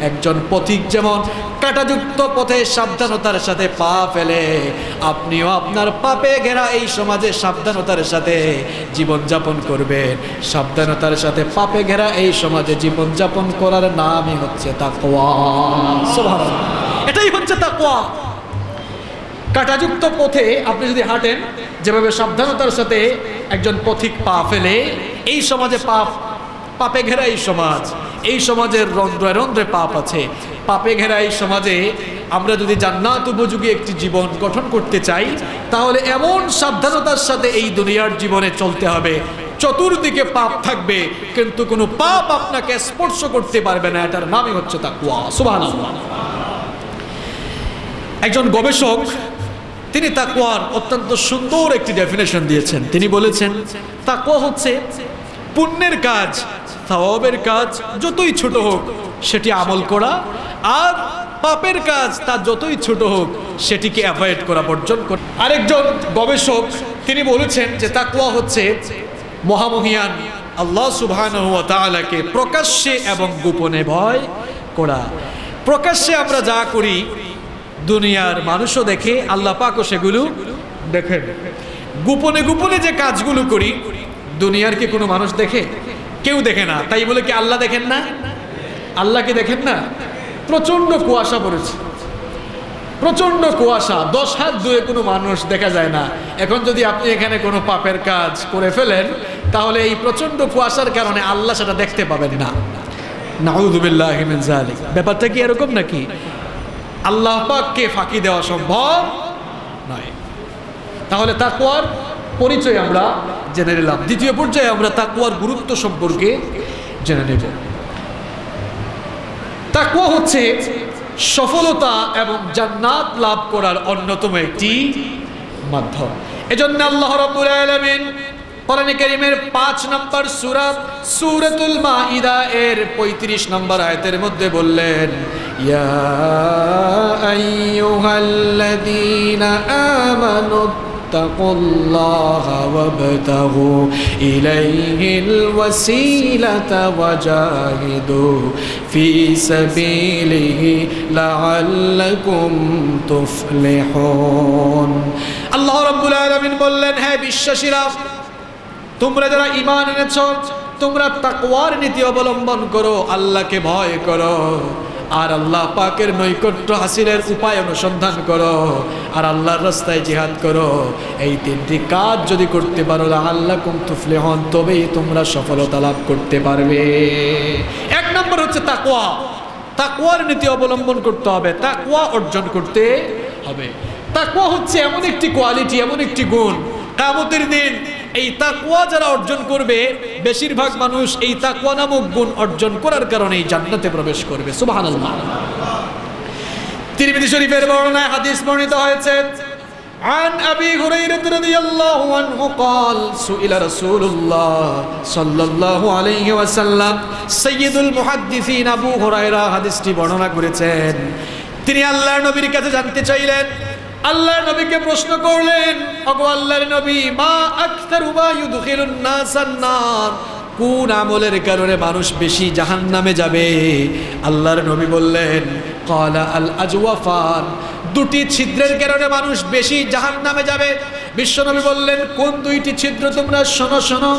Speaker 2: একজন পথিক যেমন কাঁটাযুক্ত পথে সাবধানতার সাথে পা ফেলে, আপনিও আপনার পাপে ঘেরা এই সমাজে সাবধানতার সাথে জীবনযাপন করবেন। সাবধানতার সাথে পাপে ঘেরা এই সমাজে জীবনযাপন করার নামই হচ্ছে তাকওয়া। সুবহানাল্লাহ, এটাই হচ্ছে তাকওয়া। কাঁটাযুক্ত পথে আপনি যদি হাঁটেন, যেভাবে সাবধানতার সাথে একজন পথিক পা ফেলে, এই সমাজে পাপে ঘেরা এই সমাজের রন্ধ্রে রন্ধ্রে পাপ আছে। পাপে ঘেরা এই সমাজে আমরা যদি জান্নাত উপযোগী একটি জীবন গঠন করতে চাই, তাহলে এমন সাবধানতার সাথে এই দুনিয়ার জীবনে চলতে হবে, চতুর্দিকে পাপ থাকবে কিন্তু কোনো পাপ আপনাকে স্পর্শ করতে পারবে না। এটার নামই হচ্ছে তাকওয়া। সুবহানাল্লাহ। একজন গবেষক তিনি তাকওয়ার অত্যন্ত সুন্দর একটি ডেফিনেশন দিয়েছেন। তিনি বলেছেন, তাকওয়া হচ্ছে পুণ্যের কাজ, সওয়াবের কাজ যতই ছোট হোক সেটি আমল করা, আর পাপের কাজ তা যতই ছোট হোক সেটিকে অ্যাভয়েড করা, বর্জন করা। আরেকজন গবেষক তিনি বলেছেন যে তাকওয়া হচ্ছে মহামহিয়ান আল্লাহ সুবহানাহু ওয়া তাআলাকে প্রকাশ্যে এবং গোপনে ভয় করা। প্রকাশ্যে আমরা যা করি দুনিয়ার মানুষও দেখে, আল্লাহ পাকও সেগুলো দেখেন। গোপনে গোপনে যে কাজগুলো করি দুনিয়ার কি কোনো মানুষ দেখে? কেউ দেখে না। তাই বলে কি আল্লাহ দেখেন না? আল্লাহকে দেখেন না? প্রচন্ড কুয়াশা পড়েছে, প্রচন্ড কুয়াশা, 10 হাত দূরে কোনো মানুষ দেখা যায় না। এখন যদি আপনি এখানে কোনো পাপের কাজ করে ফেলেন, তাহলে এই প্রচন্ড কুয়াশার কারণে আল্লাহ সেটা দেখতে পাবেন না। নাউযু বিল্লাহি মিন যালিক। ব্যাপারটা কি এরকম নাকি? আল্লাহ পাককে ফাঁকি দেওয়া সম্ভব নয়। তাহলে তাকওয়ার পরিচয় আমরা জেনে নিলাম। দ্বিতীয় পর্যায়ে আমরা তাকওয়ার গুরুত্ব সম্পর্কে জেনে নেব। তাকওয়া হচ্ছে সফলতা এবং জান্নাত লাভ করার অন্যতম একটি মাধ্যম। এজন্য আল্লাহ রাব্বুল আলামিন কোরআনে কারীমের 5 নম্বর সূরা সূরাতুল মাঈদা এর 35 নম্বর আয়াতের মধ্যে বললেন, ইয়া আইয়ুহাল্লাযীনা আমানু তাকুল্লাহা ওয়াবতাগু ইলাইহিল ওয়াসিলাতা ওয়াজাহিদু ফি সাবিলিহি লাআল্লাকুম তুফলিহুন। আল্লাহ রাব্বুল আলামিন বললেন, হে বিশ্বাসীরা, তোমরা যারা ঈমান এনেছো, তোমরা তাকওয়ার নীতি অবলম্বন করো, আল্লাহকে ভয় করো, আর আল্লাহ পাকের নৈকট্য হাসিলের উপায় অনুসন্ধান করো, আর আল্লাহর রাস্তায় জিহাদ করো। এই 3টি কাজ যদি করতে পারো, লাআল্লাকুম তুফলিহুন, তবেই তোমরা সফলতা লাভ করতে পারবে। 1 নম্বর হচ্ছে তাকওয়া। তাকওয়ার নীতি অবলম্বন করতে হবে, তাকওয়া অর্জন করতে হবে। তাকওয়া হচ্ছে এমন একটি কোয়ালিটি, এমন একটি গুণ, কিয়ামতের দিন এই তাকওয়া যারা অর্জন করবে, বেশিরভাগ মানুষ এই তাকওয়া নামক গুণ অর্জন করার কারণে জান্নাতে প্রবেশ করবে। সুবহানাল্লাহ। তিরমিজি শরীফের বর্ণনায় হাদিস বর্ণিত হয়েছে, عن أبي هريرة رضي الله عنه قال سئل رسول الله صلى الله عليه وسلم سيد المحدثين أبو هريرة হাদিসটি বর্ণনা করেছেন। তিনি আল্লাহর নবীর কাছে জানতে চাইলেন, আল্লাহর নবীকে প্রশ্ন করলেন, ওগো আল্লাহর নবী, মা আকতারু মা ইউদখিলুন নাসান নার, কোন আমলের কারণে মানুষ বেশি জাহান্নামে যাবে? আল্লাহর নবী বললেন, ক্বালা আল আজওয়াফান, 2টি ছিদ্রের কারণে মানুষ বেশি জাহান্নামে যাবে। বিশ্বনবী বললেন, কোন 2টি ছিদ্র? তোমরা শোনো শোনো।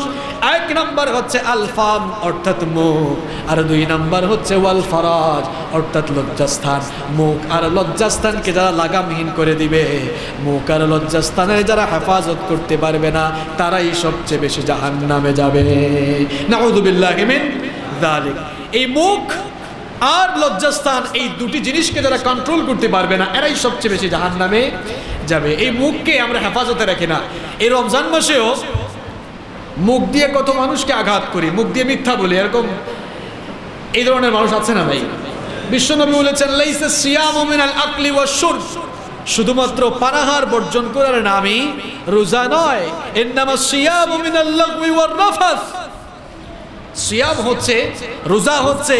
Speaker 2: 1 নম্বর হচ্ছে আল ফাম, অর্থাৎ মুখ, আর 2 নম্বর হচ্ছে ওয়াল ফারাজ, অর্থাৎ লজ্জাস্থান। মুখ আর লজ্জাস্থানকে যারা লাগামহীন করে দিবে, মুখ আর লজ্জাস্থানের যারা হেফাজত করতে পারবে না, তারাই সবচেয়ে বেশি জাহান্নামে যাবে। নাউযু বিল্লাহি মিন যালিক। এই মুখ আর লজ্জাস্থান, এই 2টি জিনিসকে যারা কন্ট্রোল করতে পারবে না, এরাই সবচেয়ে বেশি জাহান্নামে যাবে। এই মুখকে আমরা হেফাজতে রাখি না। এই রমজান মাসেও মুখ দিয়ে কত মানুষকে আঘাত করি, মুখ দিয়ে মিথ্যা বলি, এরকম এই ধরনের মানুষ আছে না ভাই? বিশ্বনবী বলেছেন, লাইসা সিয়ামু মিনাল আকলি ওয়াশ শুরব, শুধুমাত্র পানাহার বর্জন করার নামই রোজা নয়। ইন্নামাস সিয়ামু মিনাল লাগওয়ি ওয়ার রাফাস, সিয়াম হচ্ছে, রোজা হচ্ছে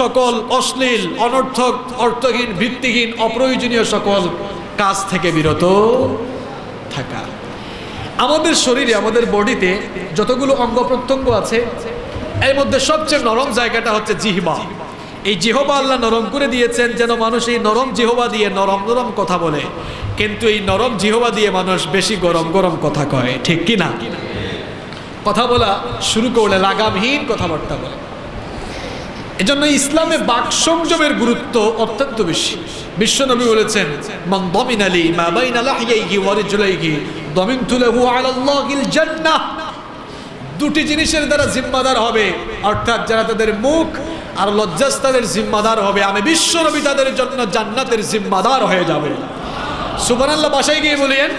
Speaker 2: সকল অশ্লীল, অনর্থক, অর্থহীন, ভিত্তিহীন, অপ্রয়োজনীয় সকল কাজ থেকে বিরত থাকা। আমাদের শরীরে, আমাদের বডিতে যতগুলো অঙ্গ প্রত্যঙ্গ আছে, এর মধ্যে সবচেয়ে নরম জায়গাটা হচ্ছে জিহ্বা। এই জিহ্বা আল্লাহ নরম করে দিয়েছেন যেন মানুষ এই নরম জিহ্বা দিয়ে নরম নরম কথা বলে, কিন্তু এই নরম জিহ্বা দিয়ে মানুষ বেশি গরম গরম কথা কয়, ঠিক কি না? কথা বলা শুরু করলে লাগামহীন কথাবার্তা বলে। এজন্য ইসলামে বাক সংযমের গুরুত্ব অত্যন্ত বেশি। বিশ্বনবী বলেছেন, মান দামিনা লি মা বাইনা লাহইহি ওয়া রিজলাইহি দামিনতু লাহু আলাল্লাহিল জান্নাহ। দুটি জিনিসের দ্বারা জিম্মাদার হবে, অর্থাৎ যারা তাদের মুখ আর লজ্জাস্থানের জিম্মাদার হবে, আমি বিশ্বনবী তাদের জন্য জান্নাতের জিম্মাদার হয়ে যাবে। সুবহানাল্লাহ, বাসায় গিয়ে বলেন,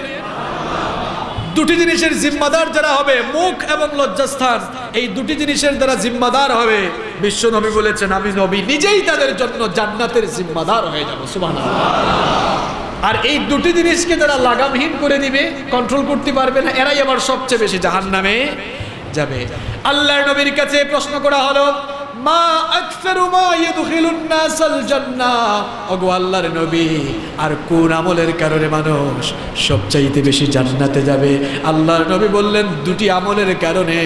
Speaker 2: দুটি জিনিসের জিম্মাদার যারা হবে, মুখ এবং লজ্জাস্থান, এই দুটি জিনিসের দ্বারা জিম্মাদার হবে, বিশ্বনবী বলেছেন আমি নবী নিজেই তাদের জন্য জান্নাতের জিম্মাদার হয়ে যাব। সুবহানাল্লাহ। আর এই দুটি জিনিসকে যারা লাগামহীন করে দিবে, কন্ট্রোল করতে পারবে না, এরাই আবার সবচেয়ে বেশি জাহান্নামে যাবে। আল্লাহর নবীর কাছে প্রশ্ন করা হলো, মা আকসারু মা ইয়াদখিলুন নাসাল জান্নাহ, ওগো আল্লাহর নবী, আর কোন আমলের কারণে মানুষ সবচাইতে বেশি জান্নাতে যাবে? আল্লাহর নবী বললেন, দুটি আমলের কারণে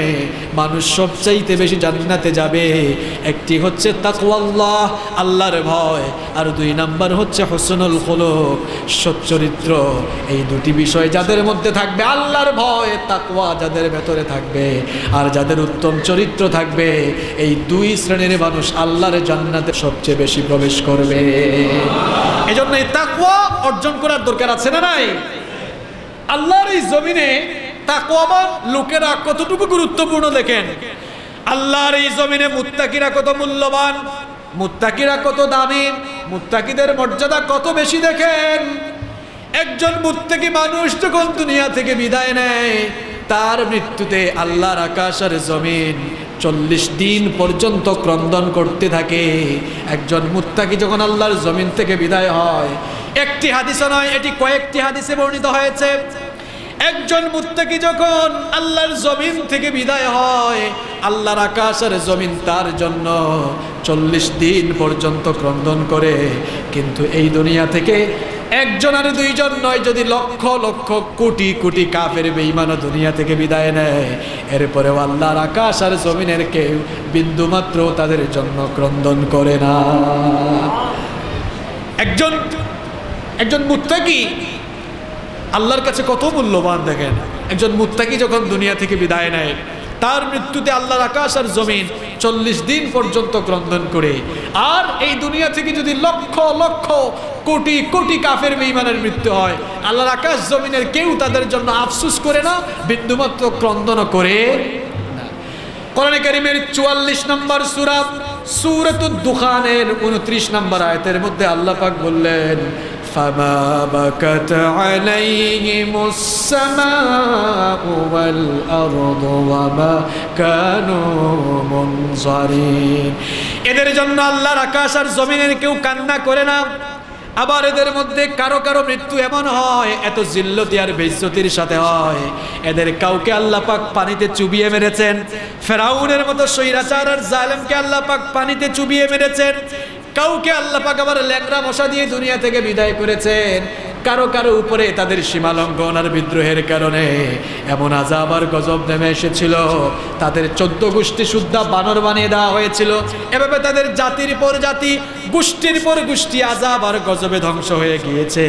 Speaker 2: মানুষ সবচাইতে বেশি জান্নাতে যাবে। একটি হচ্ছে তাকওয়াল্লাহ, আল্লাহর ভয়, আর দুই নাম্বার হচ্ছে হুসনুল খুলুক, সচ্চরিত্র। এই দুটি বিষয় যাদের মধ্যে থাকবে, আল্লাহর ভয়, তাকওয়া যাদের ভেতরে থাকবে, আর যাদের উত্তম চরিত্র থাকবে, এই দুই শ্রেণীর মানুষ আল্লাহর জান্নাতে সবচেয়ে বেশি প্রবেশ করবে। এজন্য এই তাকওয়া অর্জন করার দরকার আছে না নাই? আল্লাহর এই জমিনে তাকওয়াবান লোকেরা কতটুকু গুরুত্বপূর্ণ দেখেন। আল্লাহর এই জমিনে মুত্তাকিরা কত মূল্যবান, মুত্তাকিরা কত দামি, মুত্তাকিদের মর্যাদা কত বেশি দেখেন। একজন মুত্তাকি মানুষ যখন দুনিয়া থেকে বিদায় নেয়, তার মৃত্যুতে আল্লাহর আকাশ আর জমিন 40 দিন পর্যন্ত ক্রন্দন করতে থাকে। একজন মুত্তাকি যখন আল্লাহর জমিন থেকে বিদায় হয়, একটি হাদিসে নয়, এটি কয়েকটি হাদিসে বর্ণিত হয়েছে। একজন মুত্তাকি যখন আল্লাহর জমিন থেকে বিদায় হয়, আল্লাহর আকাশ আর জমিন তার জন্য 40 দিন পর্যন্ত ক্রন্দন করে। কিন্তু এই দুনিয়া থেকে একজন আর দুইজন নয়, যদি লক্ষ লক্ষ কোটি কোটি কাফের বেঈমান দুনিয়া থেকে বিদায় নেয়, এরপরেও আল্লাহর আকাশ আর জমিনের কেউ বিন্দুমাত্র তাদের জন্য ক্রন্দন করে না। একজন মুত্তাকি আল্লাহর কাছে কত মূল্যবান দেখেন। একজন মুত্তাকি যখন দুনিয়া থেকে বিদায় নেয়, তার মৃত্যুতে আল্লাহর আকাশ আর জমিন 40 দিন পর্যন্ত ক্রন্দন করে। আর এই দুনিয়া থেকে যদি লক্ষ লক্ষ কোটি কোটি কাফের বেঈমানের মৃত্যু হয়, আল্লাহর আকাশ জমিনের কেউ তাদের জন্য আফসোস করে না, বিন্দুমাত্র ক্রন্দন করে না। কোরআনে কারীমের 44 নম্বর সূরা সূরাতুদ দুখানের 29 নম্বর আয়াতের মধ্যে আল্লাহ পাক বললেন, فما بكت عليهم السماء والأرض وما كانوا منظرين। এদের জন্য আল্লাহর আকাশ আর জমিনের কেউ কান্না করে না। আবার এদের মধ্যে কারো কারো মৃত্যু এমন হয়, এত জিল্লতি আর বেইজ্জতির সাথে হয়, এদের কাউকে আল্লাহ পাক পানিতে চুবিয়ে মেরেছেন। ফেরাউনের মতো স্বৈরাচার আর জালেমকে আল্লাহ পাক পানিতে চুবিয়ে মেরেছেন। কাউকে আল্লাহ পাক আবার ল্যাংড়া মশা দিয়ে দুনিয়া থেকে বিদায় করেছেন। কারো কারো উপরে তাদের সীমালঙ্ঘন আর বিদ্রোহের কারণে এমন আযাব আর গজব নেমে এসেছিল, তাদের 14 গোষ্ঠী শুদ্ধা বানর বানিয়ে দেওয়া হয়েছিল। এভাবে তাদের জাতির পর জাতি, গোষ্ঠীর পর গোষ্ঠী আযাব আর গজবে ধ্বংস হয়ে গিয়েছে।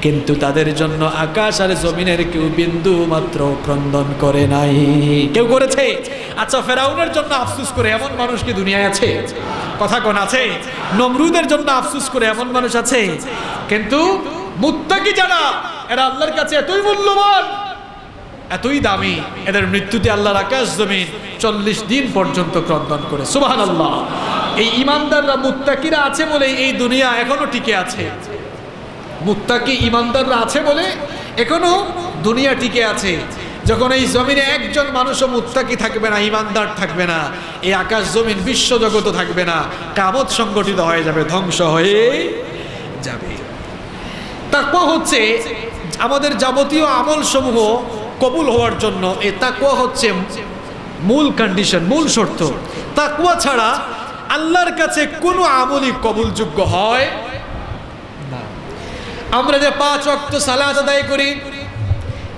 Speaker 2: কিন্তু তাদের জন্য আকাশ আর জমিনের কেউ বিন্দু মাত্র ক্রন্দন করে নাই। কেউ করেছে? আচ্ছা, ফেরাউনের জন্য আফসোস করে এমন মানুষ কি দুনিয়ায় আছে? কথা কোন আছে? নমরুদের জন্য আফসোস করে এমন মানুষ আছে? কিন্তু মুত্তাকি যারা, এরা আল্লাহর কাছে এতই মূল্যবান, এতই দামি, এদের মৃত্যুতে আল্লাহর আকাশ জমিন 40 দিন পর্যন্ত ক্রন্দন করে। সুবহানাল্লাহ। এই ইমানদাররা, মুত্তাকিরা আছে বলে এই দুনিয়া এখনো টিকে আছে। মুত্তাকি ইমানদাররা আছে বলে এখনো দুনিয়া টিকে আছে। যখন এই জমিনে একজন মানুষও মুত্তাকি থাকবে না, ইমানদার থাকবে না, এই আকাশ জমিন বিশ্ব জগৎ থাকবে না, কিয়ামত সংগঠিত হয়ে যাবে, ধ্বংস হয়ে যাবে। তাকওয়া হচ্ছে আমাদের যাবতীয় আমল সমূহ কবুল হওয়ার জন্য, এই তাকওয়া হচ্ছে মূল কন্ডিশন, মূল শর্ত। তাকওয়া ছাড়া আল্লাহর কাছে কোনো আমলই কবুলযোগ্য হয় না। আমরা যে 5 ওয়াক্ত সালাত আদায় করি,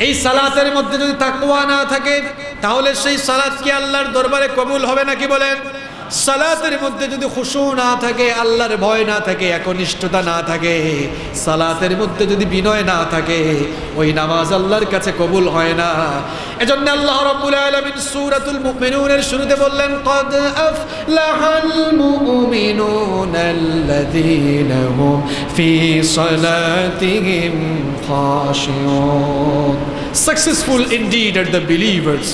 Speaker 2: এই সালাতের মধ্যে যদি তাকওয়া না থাকে, তাহলে সেই সালাত কি আল্লাহর দরবারে কবুল হবে নাকি বলেন? সালাতের মধ্যে যদি খুশু না থাকে, আল্লাহর ভয় না থাকে, একনিষ্ঠতা না থাকে, সালাতের মধ্যে যদি বিনয় না থাকে, ওই নামাজ আল্লাহর কাছে কবুল হয় না। এজন্য আল্লাহ রাব্বুল আলামিন সূরাতুল মুমিনুনের শুরুতে বললেন, ক্বাদ আফলাহাল মুমিনুনাল্লাযীনা হুম ফি সালাতিহিম খাশিউন। Successful indeed are the believers,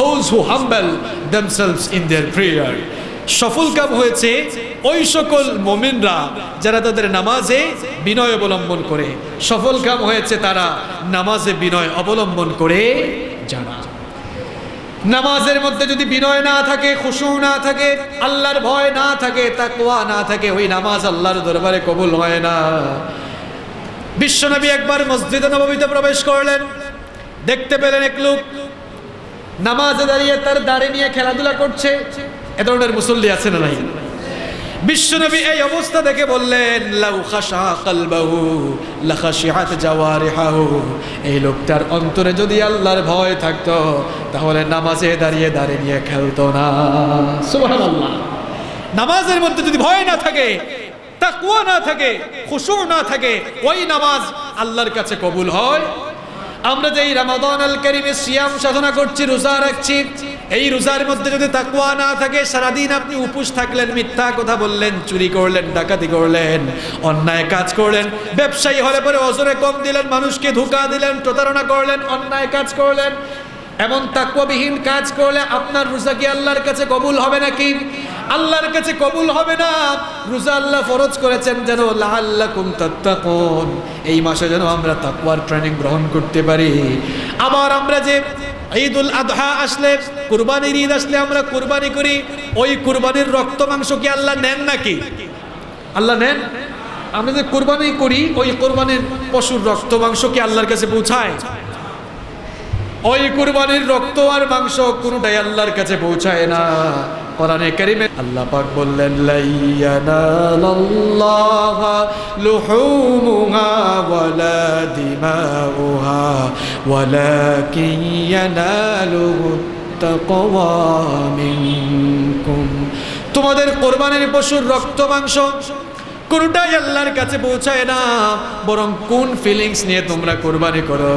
Speaker 2: those who humble themselves in their prayer. সফল কাম হয়েছে ওই সকল মুমিনরা যারা তাদের নামাজে বিনয় অবলম্বন করে। সফল কাম হয়েছে তারা নামাজে বিনয় অবলম্বন করে যারা। নামাজের মধ্যে যদি বিনয় না থাকে, খুশু না থাকে, আল্লাহর ভয় না থাকে, তাকওয়া না থাকে, ওই নামাজ আল্লাহর দরবারে কবুল হয় না। বিশ্বনবী একবার মসজিদে নববীতে প্রবেশ করলেন, দেখতে পেলেন এক লোক নামাজে দাঁড়িয়ে তার দাড়ি নিয়ে খেলাধুলা করছে। এ ধরনের মুসল্লি আছে না নাই? বিশ্বনবী এই অবস্থা দেখে বললেন, লাউ খাশা কলবাহু লাখাশিআত জাওয়ারিহু। এই লোকটার অন্তরে যদি আল্লাহর ভয় থাকতো তাহলে নামাজে দাঁড়িয়ে দাড়ি নিয়ে খেলতো না। সুবহানাল্লাহ। নামাজের মধ্যে যদি ভয় না থাকে, তাকওয়া না থাকে, খুশু না থাকে, ওই নামাজ আল্লাহর কাছে কবুল হয়। আমরা যে এই রমাদান আল কারীমে সিয়াম সাধনা করছি, রোজা রাখছি, এই রোজার মধ্যে যদি তাকওয়া না থাকে, সারাদিন আপনি উপোস থাকলেন, মিথ্যা কথা বললেন, চুরি করলেন, ডাকাতি করলেন, অন্যায় কাজ করলেন, ব্যবসায়ী হলে পরে ওজনে কম দিলেন, মানুষকে ধোঁকা দিলেন, প্রতারণা করলেন, অন্যায় কাজ করলেন, এমন তাকওয়াবিহীন কাজ করলে আপনার রোজা কি আল্লাহর কাছে কবুল হবে নাকি? আল্লাহর কাছে কবুল হবে না। রোজা আল্লাহ ফরজ করেছেন যেন লাআল্লাকুম তাত্তাকুন, এই মাসে যেন আমরা তাকওয়ার ট্রেনিং গ্রহণ করতে পারি। আবার আমরা যে ঈদুল আযহা আসলে, কুরবানির ঈদ আসলে আমরা কুরবানি করি, ওই কুরবানির রক্ত মাংস কি আল্লাহ নেন নাকি? আল্লাহ নেন? আমরা যে কুরবানি করি, ওই কুরবানির পশুর রক্ত মাংস কি আল্লাহর কাছে পৌঁছায়? ওই কুরবানির রক্ত আর মাংস কোনটাই আল্লাহর কাছে পৌঁছায় না। কোরআনে কারীমে আল্লাহ পাক বললেন, লা ইয়ানালাল্লাহা লুহুমুহা ওয়ালা দিমাউহা ওয়ালাকিন ইয়ানালুহুত তাকওয়া মিনকুম। তোমাদের কুরবানির পশুর রক্ত মাংস কোনটাই আল্লাহর কাছে পৌঁছায় না, বরং কোন ফিলিংস নিয়ে তোমরা কুরবানি করো,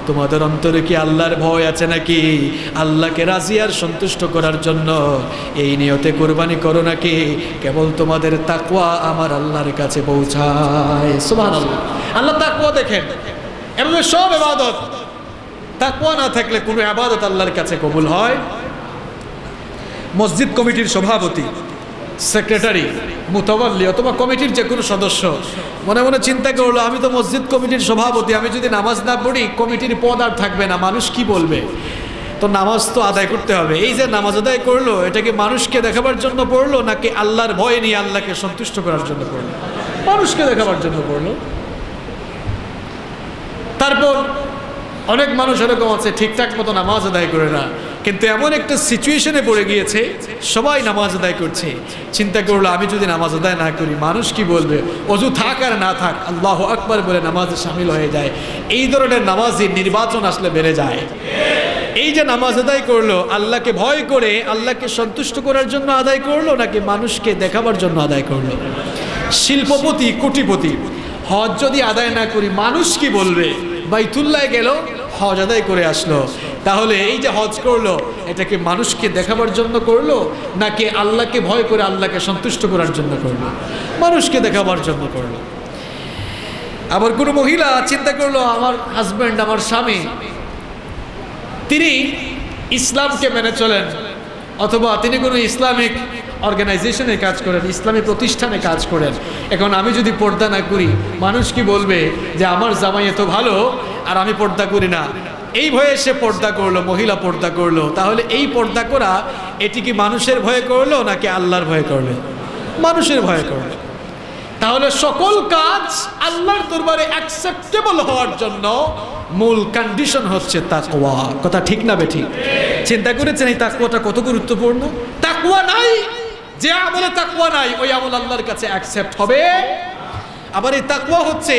Speaker 2: তোমাদের অন্তরে কি আল্লাহর ভয় আছে নাকি? আল্লাহকে রাজি আর সন্তুষ্ট করার জন্য এই নিয়তে কুরবানি করো নাকি কেবল তোমাদের তাকওয়া আমার আল্লাহর কাছে পৌঁছায়? সুবহানাল্লাহ। আল্লাহ তাকওয়া দেখেন। এমনি সব ইবাদত, তাকওয়া না থাকলে কোনো ইবাদত আল্লাহর কাছে কবুল হয়? মসজিদ কমিটির সভাপতি, সেক্রেটারি, মুতাওয়াল্লি অথবা কমিটির যে কোনো সদস্য মনে মনে চিন্তা করলো, আমি তো মসজিদ কমিটির সভাপতি, আমি যদি নামাজ না পড়ি কমিটির পদ আর থাকবে না, মানুষ কি বলবে? তো নামাজ তো আদায় করতে হবে। এই যে নামাজ আদায় করলো, এটাকে মানুষকে দেখাবার জন্য পড়লো নাকি আল্লাহর ভয় নিয়ে আল্লাহকে সন্তুষ্ট করার জন্য পড়লো? মানুষকে দেখাবার জন্য পড়লো। তারপর অনেক মানুষ এরকম আছে ঠিকঠাক মতো নামাজ আদায় করে না, কিন্তু এমন একটা সিচুয়েশনে পড়ে গিয়েছে সবাই নামাজ আদায় করছে, চিন্তা করলো আমি যদি নামাজ আদায় না করি মানুষ কি বলবে? অজু থাক আর না থাক আল্লাহু আকবার বলে নামাজে শামিল হয়ে যায়। এই ধরনের নামাজি নির্বাচন আসলে বেড়ে যায়। এই যে নামাজ আদায় করলো, আল্লাহকে ভয় করে, আল্লাহকে সন্তুষ্ট করার জন্য আদায় করলো নাকি মানুষকে দেখাবার জন্য আদায় করলো? শিল্পপতি, কোটিপতি হজ যদি আদায় না করি মানুষ কি বলবে? বাইতুল্লাহ গেল, হজ আদায় করে আসলো, তাহলে এই যে হজ করলো এটাকে মানুষকে দেখাবার জন্য করলো নাকি আল্লাহকে ভয় করে আল্লাহকে সন্তুষ্ট করার জন্য করলো? মানুষকে দেখাবার জন্য করলো। আবার কোনো মহিলা চিন্তা করলো, আমার হাজব্যান্ড, আমার স্বামী, তিনি ইসলামকে মেনে চলেন অথবা তিনি কোনো ইসলামিক অর্গানাইজেশনে কাজ করেন, ইসলামী প্রতিষ্ঠানে কাজ করেন, এখন আমি যদি পর্দা না করি মানুষ কি বলবে যে আমার জামাই এত ভালো আর আমি পর্দা করি না? এই ভয়ে সে পর্দা করলো, মহিলা পর্দা করলো। তাহলে এই পর্দা করা এটি কি মানুষের ভয়ে করলো নাকি আল্লাহর ভয়ে করলো? মানুষের ভয়ে করলো। তাহলে সকল কাজ আল্লাহর দরবারে অ্যাকসেপ্টেবল হওয়ার জন্য মূল কন্ডিশন হচ্ছে তাকওয়া। কথা ঠিক না বেঠিক? চিন্তা করেছেন এই তাকওয়াটা কত গুরুত্বপূর্ণ? তাকওয়া নাই, যে আমলে তাকওয়া নাই ওই আমল আল্লাহর কাছে অ্যাকসেপ্ট হবে। আবার এই তাকওয়া হচ্ছে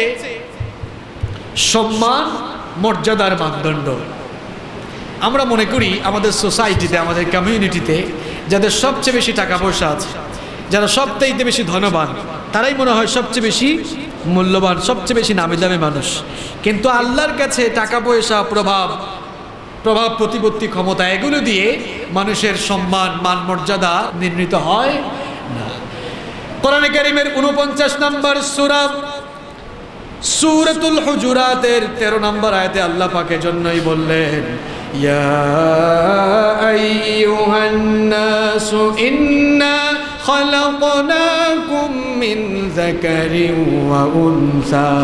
Speaker 2: সম্মান মর্যাদার মানদণ্ড। আমরা মনে করি আমাদের সোসাইটিতে, আমাদের কমিউনিটিতে যাদের সবচেয়ে বেশি টাকা পয়সা আছে, যারা সবচাইতে বেশি ধনবান, তারাই মনে হয় সবচেয়ে বেশি মূল্যবান, সবচেয়ে বেশি নামি দামি মানুষ। কিন্তু আল্লাহর কাছে টাকা পয়সা, প্রভাব প্রতিপত্তি, ক্ষমতা, এগুলো দিয়ে মানুষের সম্মান, মান মর্যাদা নির্ণীত হয় না। কোরআনে কারীমের 49 নম্বর সূরা সূরাতুল হুজুরাতের 13 নম্বর আয়াতে আল্লাহ পাকের জন্যই বললেন, ইয়া আইয়ুহান নাসু ইন্না خلقناكم من ذكر وأنثى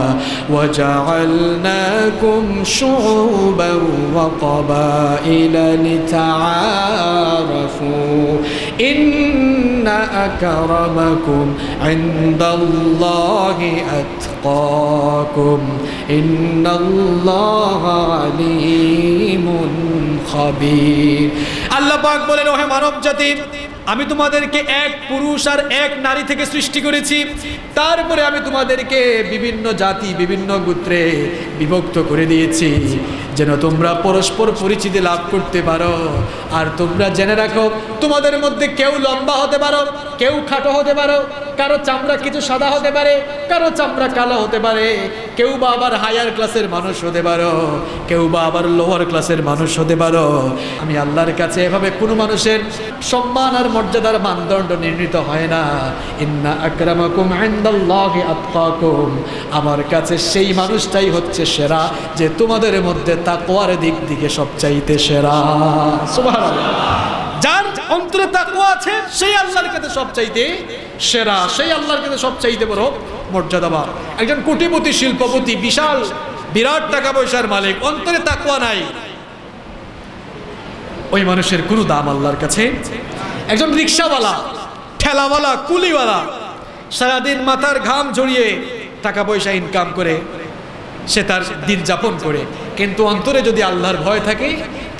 Speaker 2: وجعلناكم شعوبا وقبائل لتعارفوا إن أكرمكم عند الله أتقاكم إن الله عليم خبير। আল্লাহ পাক বলেন, ওহে মানব জাতি, আমি তোমাদেরকে এক পুরুষ আর এক নারী থেকে সৃষ্টি করেছি, তারপরে আমি তোমাদেরকে বিভিন্ন জাতি, বিভিন্ন গোত্রে বিভক্ত করে দিয়েছি যেন তোমরা পরস্পর পরিচিতি লাভ করতে পারো। আর তোমরা জেনে রাখো, তোমাদের মধ্যে কেউ লম্বা হতে পারো, কেউ খাটো হতে পারো, কারো চামড়া কিছু সাদা হতে পারে, কারো চামড়া কালো হতে পারে, কেউ বা আবার হায়ার ক্লাসের মানুষ হতে পারো, কেউ বা আবার লোয়ার ক্লাসের মানুষ হতে পারো। আমি আল্লাহর কাছে এভাবে কোনো মানুষের সম্মান আর মর্যাদার মানদণ্ড নির্ণীত হয় না। ইন্না আকরামাকুম ইনদাল্লাহি আতকাকুম, আমার কাছে সেই মানুষটাই হচ্ছে সেরা যে তোমাদের মধ্যে তাকওয়ার দিক থেকে সবচাইতে সেরা। সুবহানাল্লাহ। যার অন্তরে তাকওয়া আছে সেই আল্লাহর কাছে সবচাইতে সেরা, সেই আল্লাহর কাছে সবচাইতে বড় মর্যাদাবান। একজন কোটিপতি, শিল্পপতি, বিশাল বিরাট টাকা পয়সার মালিক, অন্তরে তাকওয়া নাই, ওই মানুষের কোনো দাম আল্লাহর কাছে। একজন রিক্সাওয়ালা, ঠেলাওয়ালা, কুলিওয়ালা, সারাদিন মাথার ঘাম ঝরিয়ে টাকা পয়সা ইনকাম করে সে তার দিন যাপন করে, কিন্তু অন্তরে যদি আল্লাহর ভয় থাকে,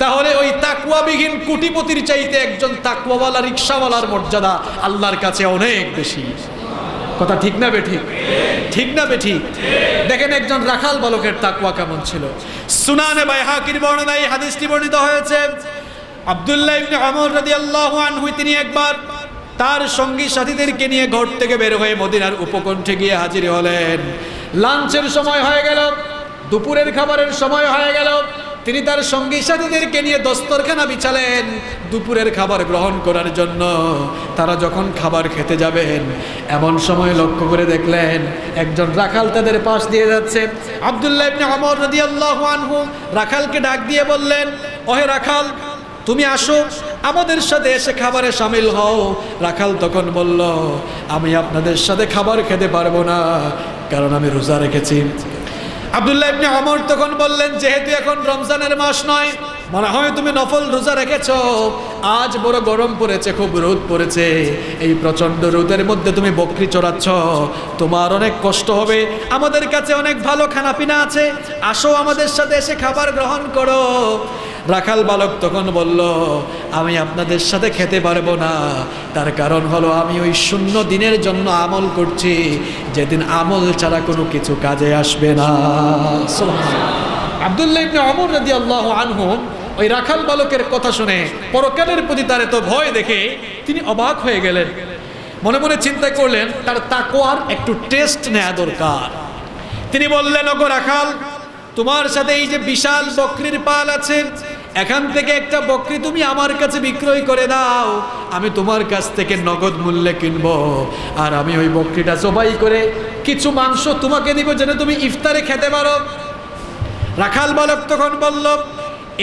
Speaker 2: তাহলে ওই তাকওয়াবিহীন কোটিপতির চাইতে একজন তাকওয়াওয়ালা রিক্সাওয়ালার মর্যাদা আল্লাহর কাছে অনেক বেশি। কথা ঠিক না বেঠিক? ঠিক না বেঠিক? দেখেন একজন রাখাল বালকের তাকওয়া কেমন ছিল। সুনানে বাইহাকির বর্ণনায় এই হাদিসটি বর্ণিত হয়েছে। আব্দুল্লাহ ইবনে ওমর রাদিয়াল্লাহু আনহু তিনি একবার তার সঙ্গী সাথীদেরকে নিয়ে ঘর থেকে বের হয়ে মদিনার উপকণ্ঠে গিয়ে হাজির হলেন। লাঞ্চের সময় হয়ে গেল, দুপুরের খাবারের সময় হয়ে গেল। তিনি তার সঙ্গী সাথীদেরকে নিয়ে দস্তরখানা বিছালেন দুপুরের খাবার গ্রহণ করার জন্য। তারা যখন খাবার খেতে যাবেন, এমন সময় লক্ষ্য করে দেখলেন একজন রাখাল তাদের পাশ দিয়ে যাচ্ছে। আব্দুল্লাহ ইবনে ওমর রাদিয়াল্লাহু আনহু রাখালকে ডাক দিয়ে বললেন, ওহে রাখাল, তুমি আসো, আমাদের সাথে এসে খাবারে শামিল হও। রাখাল তখন বলল, আমি আপনাদের সাথে খাবার খেতে পারবো না, কারণ আমি রোজা রেখেছি। আব্দুল্লাহ ইবনে ওমর তখন বললেন, যেহেতু এখন রমজানের মাস নয়, মনে হয় তুমি নফল রোজা রেখেছো, আজ বড় গরম পড়েছে, খুব রোদ পড়েছে, এই প্রচন্ড রোদের মধ্যে তুমি বকরি চড়াচ্ছ, তোমার অনেক কষ্ট হবে, আমাদের কাছে অনেক ভালো খানাপিনা আছে, আসো আমাদের সাথে এসে খাবার গ্রহণ করো। রাখাল বালক তখন বলল, আমি আপনাদের সাথে খেতে পারবো না, তার কারণ হলো আমি ওই শূন্য দিনের জন্য আমল করছি, যেদিন আমল ছাড়া কোনো কিছু কাজে আসবে না। আব্দুল্লাহ ইবনে ওমর রাদিয়াল্লাহু আনহু ওই রাখাল বালকের কথা শুনে, পরকালের প্রতি তার এত ভয় দেখে তিনি অবাক হয়ে গেলেন। মনে মনে চিন্তা করলেন তার তাকওয়ার একটু টেস্ট নেওয়া দরকার। তিনি বললেন, ওগো রাখাল, তোমার সাথে এই যে বিশাল বকরির পাল আছে, এখান থেকে একটা বকরি তুমি আমার কাছে বিক্রয় করে দাও, আমি তোমার কাছ থেকে নগদ মূল্যে কিনবো, আর আমি ওই বকরিটা জবাই করে কিছু মাংস তোমাকে দিব, যেন তুমি ইফতারে খেতে পারো। রাখাল বালক তখন বলল,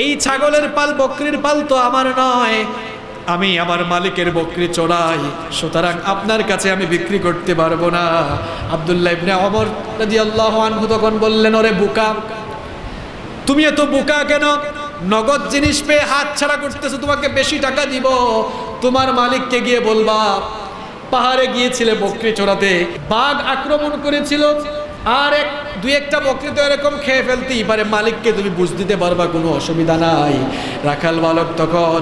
Speaker 2: এই ছাগলের পাল, বকরির পাল তো আমার নয়, আমি আমার মালিকের বকরি চড়াই, সুতরাং আপনার কাছে আমি বিক্রি করতে পারবো না। আব্দুল্লাহ ইবনে ওমর রাদিয়াল্লাহু আনহু তখন বললেন, ওরে বোকা, তুমি এত বোকা কেন? নগদ জিনিস পেয়ে হাত ছাড়া করতেছো, তোমাকে বেশি টাকা দিব। তোমার মালিককে গিয়ে বলবা, পাহাড়ে গিয়েছিলে বকরি চড়াতে, বাঘ আক্রমণ করেছিল, আর দুই একটা বকরি তো এরকম খেয়ে ফেলতেই পারে, মালিককে তুমি বুঝ দিতে পারবা, কোনো অসুবিধা নাই। রাখাল বালক তখন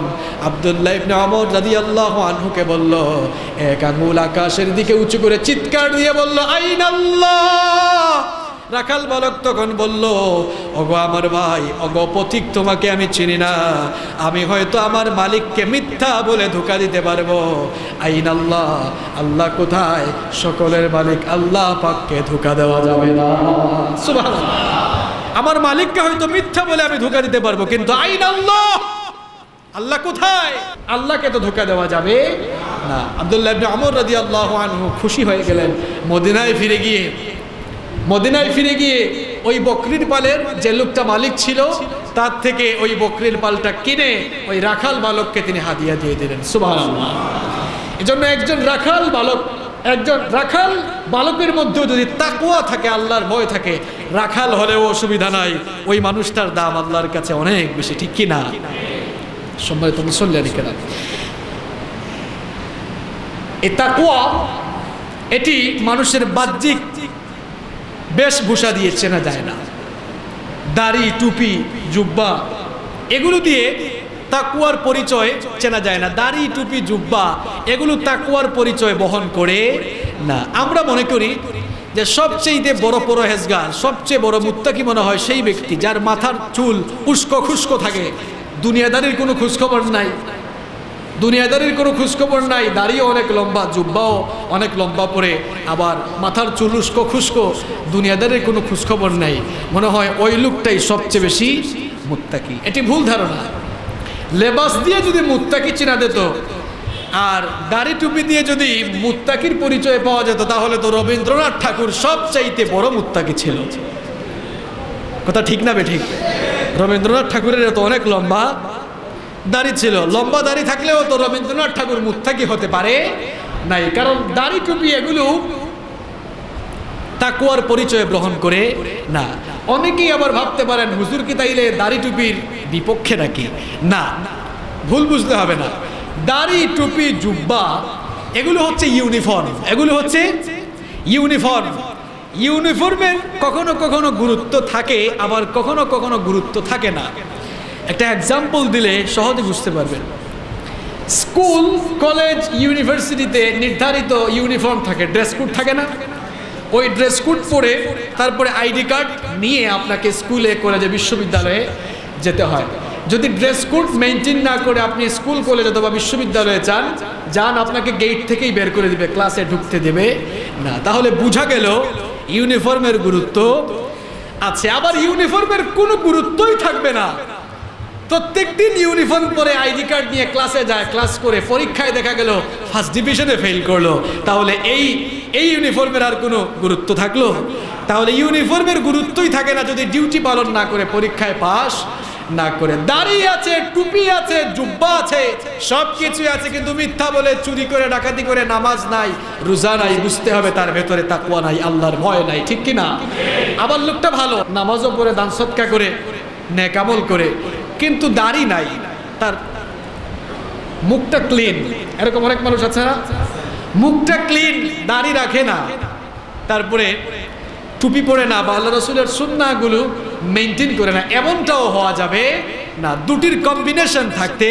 Speaker 2: আব্দুল্লাহ ইবনে ওমর রাদিয়াল্লাহু আনহুকে বলল, এক আঙ্গুল আকাশের দিকে উঁচু করে চিৎকার দিয়ে বলল, আইনাল্লাহ রাখাল বালক তখন বলল, ওগো আমার ভাই, ওগো পথিক, তোমাকে আমি চিনি না, আমি হয়তো আমার মালিককে মিথ্যা বলে ধোঁকা দিতে পারবো। আইন আল্লাহ, আল্লাহ কোথায়? সকলের মালিক আল্লাহ পাককে ধোঁকা দেওয়া যাবে না। সুবহানাল্লাহ। আমার মালিককে হয়তো মিথ্যা বলে আমি ধোঁকা দিতে পারবো, কিন্তু আইন আল্লাহ, আল্লাহ কোথায়? আল্লাহকে তো ধোঁকা দেওয়া যাবে না। আব্দুল্লাহ ইবনে ওমর রাদিয়াল্লাহু আনহু খুশি হয়ে গেলেন। মদিনায় ফিরে গিয়ে ওই বকরির পালের যে লোকটা মালিক ছিল তার থেকে ওই বকরির পালটা কিনে ওই রাখাল বালককে তিনি হাদিয়া দিয়ে দিলেন। সুবহানাল্লাহ। এজন্য একজন রাখাল বালকের মধ্যেও যদি তাকওয়া থাকে, আল্লাহর ভয় থাকে, রাখাল হলেও অসুবিধা নাই, ওই মানুষটার দাম আল্লাহর কাছে অনেক বেশি, ঠিক কি না? সম্মানিত মুসল্লিয়ানি কেরাম, এই তাকওয়া এটি মানুষের বাহ্যিক বেশভূষা দিয়ে চেনা যায় না। দাড়ি, টুপি, জুব্বা এগুলো দিয়ে তাকওয়ার পরিচয় চেনা যায় না। দাড়ি, টুপি, জুব্বা এগুলো তাকওয়ার পরিচয় বহন করে না। আমরা মনে করি যে সবচেয়ে বড় পরহেজগার, সবচেয়ে বড় মুত্তাকি মনে হয় সেই ব্যক্তি যার মাথার চুল উস্কো খুস্কো থাকে, দুনিয়াদারির কোনো খোঁজখবর নাই, দাড়িও অনেক লম্বা, জুব্বাও অনেক লম্বা পরে, আবার মাথার চুল উস্কো খুস্কো, দুনিয়াদারির কোনো খোঁজখবর নাই, মনে হয় ওই লোকটাই সবচেয়ে বেশি মুত্তাকি। এটি ভুল ধারণা। লেবাস দিয়ে যদি মুত্তাকি চিনা যেত আর দাড়ি টুপি দিয়ে যদি মুত্তাকির পরিচয় পাওয়া যেত, তাহলে তো রবীন্দ্রনাথ ঠাকুর সবচাইতে বড় মুত্তাকি ছিল। কথা ঠিক না বেঠিক? রবীন্দ্রনাথ ঠাকুরের তো অনেক লম্বা দাড়ি ছিল। লম্বা দাড়ি থাকলেও তো রবীন্দ্রনাথ ঠাকুর মুত্তাকি হতে পারে নাই, কারণ দাড়ি টুপি এগুলো তাকওয়ার পরিচয় গ্রহণ করে না। অনেকেই আবার ভাবতে পারেন হুজুর কি তাইলে দাড়ি টুপির বিপক্ষে নাকি? না, ভুল বুঝতে হবে না। দাড়ি, টুপি, জুব্বা এগুলো হচ্ছে ইউনিফর্ম। ইউনিফর্মের কখনো কখনো গুরুত্ব থাকে, আবার কখনো কখনো গুরুত্ব থাকে না। একটা এক্সাম্পল দিলে সহজে বুঝতে পারবেন। স্কুল, কলেজ, ইউনিভার্সিটিতে নির্ধারিত ইউনিফর্ম থাকে, ড্রেস কোড থাকে না? ওই ড্রেস কোড পরে তারপরে আইডি কার্ড নিয়ে আপনাকে স্কুলে, কলেজে, বিশ্ববিদ্যালয়ে যেতে হয়। যদি ড্রেস কোড মেনটেন না করে আপনি স্কুল, কলেজ অথবা বিশ্ববিদ্যালয়ে যান, আপনাকে গেট থেকেই বের করে দিবে, ক্লাসে ঢুকতে দেবে না। তাহলে বোঝা গেল ইউনিফর্মের গুরুত্ব আছে। আবার ইউনিফর্মের কোনো গুরুত্বই থাকবে না, প্রত্যেকদিন ইউনিফর্ম পরে আইডি কার্ড নিয়ে ক্লাসে যায়, ক্লাস করে পরীক্ষায় দেখা গেল ফার্স্ট ডিভিশনে ফেল করলো, তাহলে এই ইউনিফর্মের আর কোনো গুরুত্ব থাকলো? তাহলে ইউনিফর্মের গুরুত্বই থাকে না যদি ডিউটি পালন না করে, পরীক্ষায় পাস না করে। দাড়ি আছে, টুপি আছে, জুব্বা আছে, সব কিছুই আছে, কিন্তু মিথ্যা বলে, চুরি করে, ডাকাতি করে, নামাজ নাই, রোজা নাই, বুঝতে হবে তার ভেতরে তাকওয়া নাই, আল্লাহর ভয় নাই, ঠিক কি না? আবার লোকটা ভালো, নামাজও পড়ে, দান সদকা করে, নেক আমল করে, কিন্তু দাড়ি নাই, তার মুখটা ক্লিন। এরকম অনেক মানুষ আছে না, মুখটা ক্লিন, দাড়ি রাখে না, তারপরে টুপি পরে না, বা আল্লাহ রাসূলের সুন্নাহগুলো মেনটেন করে না, এমনটাও হওয়া যাবে না। দুটির কম্বিনেশন থাকতে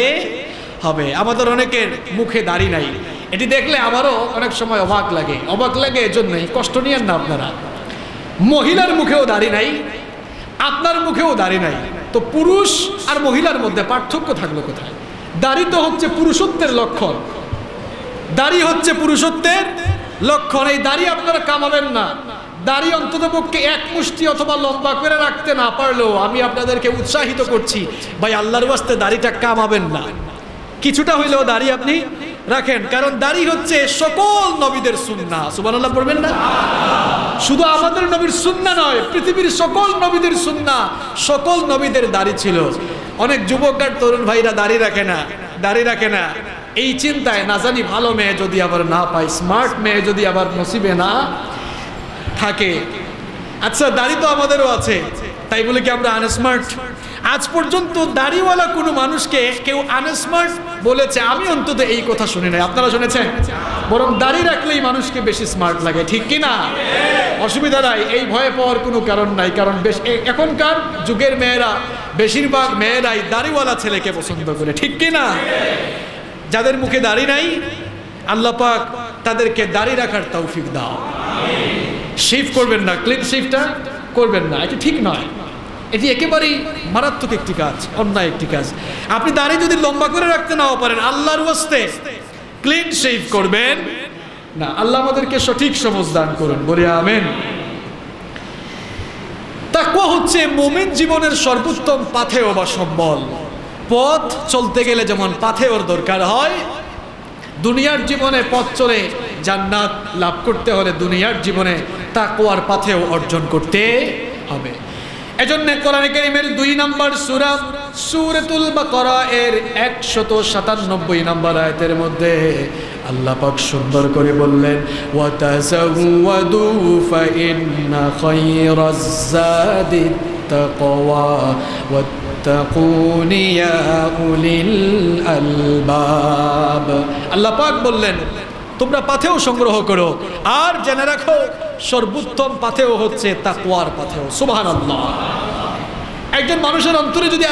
Speaker 2: হবে। আমাদের অনেকের মুখে দাড়ি নাই, এটি দেখলে আমারও অনেক সময় অবাক লাগে। এজন্যই কষ্ট নিয়েন না আপনারা। মহিলার মুখেও দাড়ি নাই, আপনার মুখেও দাড়ি নাই, তো পুরুষ আর মহিলার মধ্যে পার্থক্য থাকলো কোথায়? দাড়ি তো হচ্ছে পুরুষত্বের লক্ষণ, এই দাড়ি আপনারা কামাবেন না। দাড়ি অন্ততপক্ষে এক মুষ্টি অথবা লম্বা করে রাখতে না পারলেও আমি আপনাদেরকে উৎসাহিত করছি, ভাই আল্লাহর ওয়াস্তে দাড়িটা কামাবেন না, কিছুটা হইলেও দাড়ি আপনি রাখেন, কারণ দাড়ি হচ্ছে সকল নবীদের সুন্নাহ। সুবহানাল্লাহ পড়বেন না? শুধু আমাদের নবীর সুন্নাহ নয়, পৃথিবীর সকল নবীদের সুন্নাহ, সকল নবীদের দাড়ি ছিল। অনেক যুবক আর তরুণ ভাইরা দাড়ি রাখে না, এই চিন্তায় না জানি ভালো মেয়ে যদি আবার না পাই, স্মার্ট মেয়ে যদি আবার নসিবে না থাকে। আচ্ছা, দাড়ি তো আমাদেরও আছে, তাই বলে কি আমরা আনস্মার্ট? আজ পর্যন্ত দাড়িওয়ালা কোনো মানুষকে কেউ আনস্মার্ট বলেছে আমি অন্তত এই কথা শুনি নাই। আপনারা শুনেছেন? বরং দাড়ি রাখলেই মানুষকে বেশি স্মার্ট লাগে, ঠিক কি না? অসুবিধা নাই, এই ভয়ে পাওয়ার কোনো কারণ নাই, কারণ এখনকার যুগের মেয়েরা, বেশিরভাগ মেয়েরাই দাড়িওয়ালা ছেলেকে পছন্দ করে, ঠিক কি না? যাদের মুখে দাড়ি নাই, আল্লাহ পাক তাদেরকে দাড়ি রাখার তৌফিক দাও। শেভ করবেন না, ক্লিন শেভটা করবেন না, এটি ঠিক নয়, এটি একেবারেই মারাত্মক একটি কাজ, অন্যায় একটি কাজ। আপনি দাড়ি যদি লম্বা করে রাখতে নাও পারেন, আল্লাহর ওয়াস্তে ক্লিন শেভ করবেন না। আল্লাহ আমাদেরকে সঠিক সমঝ দান করুন, বলি আমিন। তাকওয়া হচ্ছে মুমিন জীবনের সর্বোত্তম পাথেয় বা সম্বল। পথ চলতে গেলে যেমন পাথেয়র দরকার হয়, দুনিয়ার জীবনে পথ চলে জান্নাত লাভ করতে হলে দুনিয়ার জীবনে তাকওয়ার পাথেয় অর্জন করতে হবে। এজন্য কোরআন কারীমের 2 নম্বর সূরা সূরাতুল বাকারা এর 197 নম্বর আয়াতের মধ্যে আল্লাহ পাক সুন্দর করে বললেন, ওয়া তাযাওয়াদু ফা ইন্না খায়রাজ যাদিত তাকওয়া ওয়াত্তাকুনি ইয়া উলিল আলবাব। আল্লাহ পাক বললেন তোমরা পাথেয় সংগ্রহ করো, আর জেনে রাখো সর্বোত্তম পাথেয় হচ্ছে তাকওয়ার পাথেয়। সুবহানাল্লাহ। একজন মানুষের অন্তরে যদি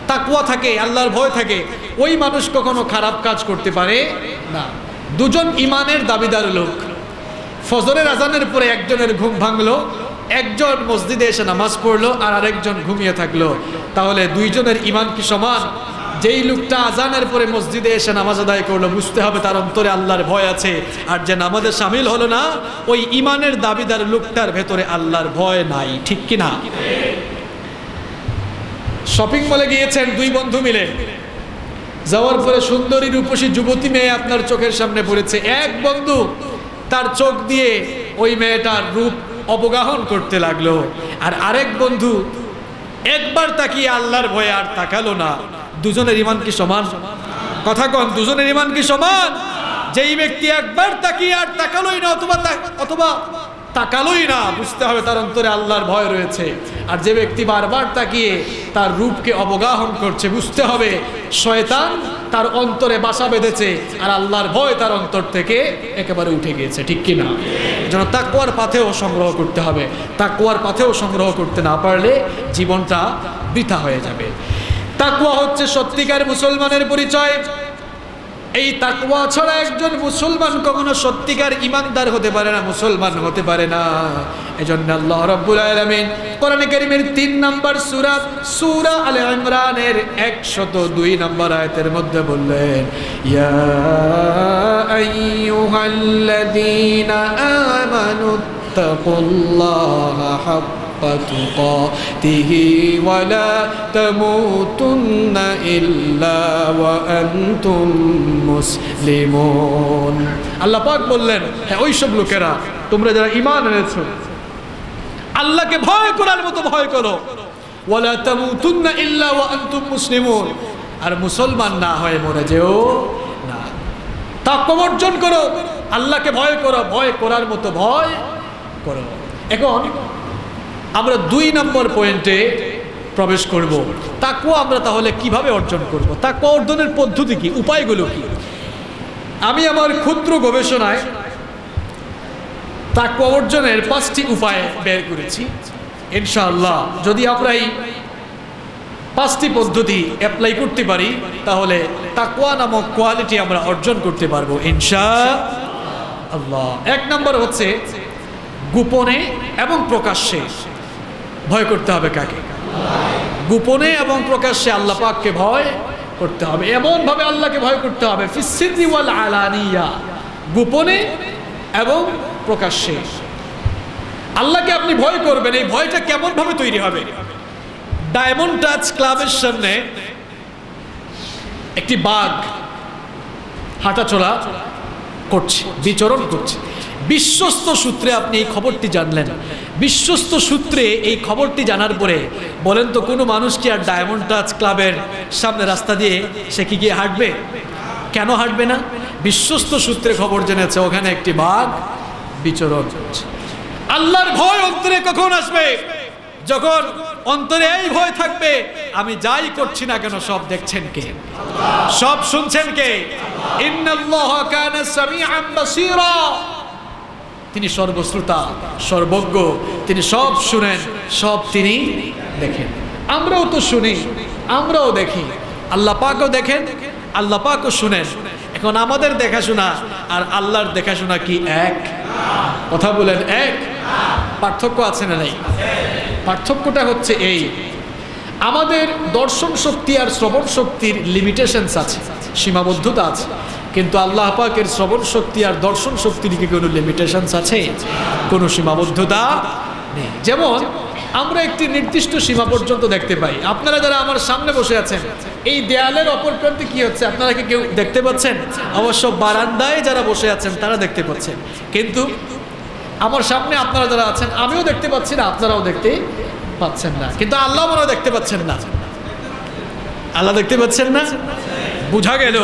Speaker 2: তাকওয়া থাকে, আল্লাহর ভয় থাকে, ওই মানুষ কখনো খারাপ কাজ করতে পারে না। দুজন ইমানের দাবিদার লোক, ফজরের আজানের পরে একজনের ঘুম ভাঙলো, একজন মসজিদে এসে নামাজ পড়লো আর আরেকজন ঘুমিয়ে থাকলো, তাহলে দুইজনের ইমান কি সমান? যেই লোকটা আজানের পরে মসজিদে এসে নামাজ আদায় করলো, বুঝতে হবে তার অন্তরে আল্লাহর ভয় আছে, আর যে নামাজে শামিল হলো না, ওই ইমানের দাবিদার লোকটার ভেতরে আল্লাহর ভয় নাই। ঠিক কিনা? শপিং মলে গিয়েছেন 2 বন্ধু মিলে, যাওয়ার পরে সুন্দরী রূপসী যুবতী মেয়ে আপনার চোখের সামনে পড়েছে। এক বন্ধু তার চোখ দিয়ে ওই মেয়েটার রূপ অবগাহন করতে লাগলো, আর আরেক বন্ধু একবার তাকিয়ে আল্লাহর ভয়ে আর তাকালো না। দুজনের ইমান কি সমান? কথা কন, দুজনের ইমান কি সমান? যেই ব্যক্তি একবার তাকিয়ে আর তাকালোই না, অথবা তাকালোই না, বুঝতে হবে তার অন্তরে আল্লাহর ভয় রয়েছে। আর যে ব্যক্তি বারবার তাকিয়ে তার রূপকে অবগাহন করছে, বুঝতে হবে শয়তান তার অন্তরে বাসা বেঁধেছে, আর আল্লাহর ভয় তার অন্তর থেকে একেবারে উঠে গিয়েছে। ঠিক কিনা? যেন তাকওয়ার পাথেও সংগ্রহ করতে হবে। তাকওয়ার পাথেও সংগ্রহ করতে না পারলে জীবনটা বৃথা হয়ে যাবে। তাকওয়া হচ্ছে সত্যিকার মুসলমানের পরিচয়। এই তাকওয়া ছাড়া একজন মুসলমান কখনো সত্যিকার ঈমানদার হতে পারে না, মুসলমান হতে পারে না। এজন্য আল্লাহ রাব্বুল আলামিন কোরআন কারীমের 3 নম্বর সূরা আলে ইমরানের 102 নম্বর আয়াতের মধ্যে বললেন, ইয়া আইয়ুহাল্লাযীনা আমানুত্তাকুল্লাহা হাক্কা তুকাতিহি ওয়া লা তামুতুন্না ইল্লা ওয়া আনতুম মুসলিমুন। আল্লাহ পাক বললেন, হ্যাঁ ওই সব লোকেরা, তোমরা যারা ঈমান এনেছো, আল্লাহকে ভয় করার মতো ভয় করো, ওয়া লা তামুতুন্না ইল্লা ওয়া আনতুম মুসলিমুন, আর মুসলমান না হয়ে মরে যেও না। তাকওয়া অর্জন করো, আল্লাহকে ভয় করো, ভয় করার মতো ভয় করো। এখন আমরা 2 নম্বর পয়েন্টে প্রবেশ করব। তাকওয়া আমরা তাহলে কিভাবে অর্জন করব? তাকওয়া অর্জনের পদ্ধতি কি, উপায়গুলো কি? আমি আমার ক্ষুদ্র গবেষণায় তাকওয়া অর্জনের 5টি উপায় বের করেছি। ইনশাআল্লাহ যদি আমরা এই 5টি পদ্ধতি অ্যাপ্লাই করতে পারি, তাহলে তাকওয়া নামক কোয়ালিটি আমরা অর্জন করতে পারবো ইনশাআল্লাহ। 1 নম্বর হচ্ছে গোপনে এবং প্রকাশ্যে ভয় করতে হবে। কাকে? গোপনে এবং প্রকাশ্যে আল্লাহ পাককে ভয় করতে হবে। এমন ভাবে আল্লাহকে ভয় করতে হবে, ফিস সিররি ওয়াল আলানিয়া, গোপনে এবং প্রকাশ্যে আল্লাহকে আপনি ভয় করবেন। এই ভয়টা কেমন ভাবে তৈরি হবে? ডায়মন্ড টাচ ক্লাবের সামনে একটি বাঘ হাঁটাচলা করছে, বিচরণ করছে। বিশ্বস্ত সূত্রে আপনি এই খবরটি জানলেন। বিশ্বস্ত সূত্রে এই খবরটি জানার পরে বলেন তো, কোনো মানুষ কি আর ডায়মন্ড টাচ ক্লাবের সামনে রাস্তা দিয়ে সে কি গিয়ে হাঁটবে? কেন হাঁটবে না? বিশ্বস্ত সূত্রে খবর জেনেছে ওখানে একটি বাঘ বিচরণ করছে। আল্লাহর ভয় অন্তরে কখন আসবে? যখন অন্তরে এই ভয় থাকবে, আমি যাই করছি না কেন সব দেখছেন কে, সব শুনছেন কে? ইন্নাল্লাহা কানা সামিআন বাসীরা, তিনি সর্বশ্রোতা সর্বজ্ঞ, তিনি সব শুনেন, সব তিনি দেখেন। আমরাও তো শুনি, আমরাও দেখি, আল্লাহ পাকও দেখেন, আল্লাহ পাকও শুনেন। এখন আমাদের দেখাশোনা আর আল্লাহর দেখাশোনা কি এক? কথা বলেন এক? পার্থক্য আছে না নাই? পার্থক্যটা হচ্ছে এই, আমাদের দর্শন শক্তি আর শ্রবণ শক্তির লিমিটেশনস আছে, সীমাবদ্ধতা আছে, কিন্তু আল্লাহ পাকের শ্রবণ শক্তি আর দর্শন শক্তির কি কোনো লিমিটেশনস আছে? কোনো সীমাবদ্ধতা নেই। যেমন আমরা একটি নির্দিষ্ট সীমা পর্যন্ত দেখতে পাই। আপনারা যারা আমার সামনে বসে আছেন, এই দেয়ালের অপর প্রান্তে কি হচ্ছে আপনারা কি কেউ দেখতে পাচ্ছেন? অবশ্য বারান্দায় যারা বসে আছেন তারা দেখতে পাচ্ছেন, কিন্তু আমার সামনে আপনারা যারা আছেন আমিও দেখতে পাচ্ছি না, আপনারাও দেখতে পাচ্ছেন না, কিন্তু আল্লাহ মনে দেখতে পাচ্ছেন না। আল্লাহ দেখতে পাচ্ছেন না, বোঝা গেল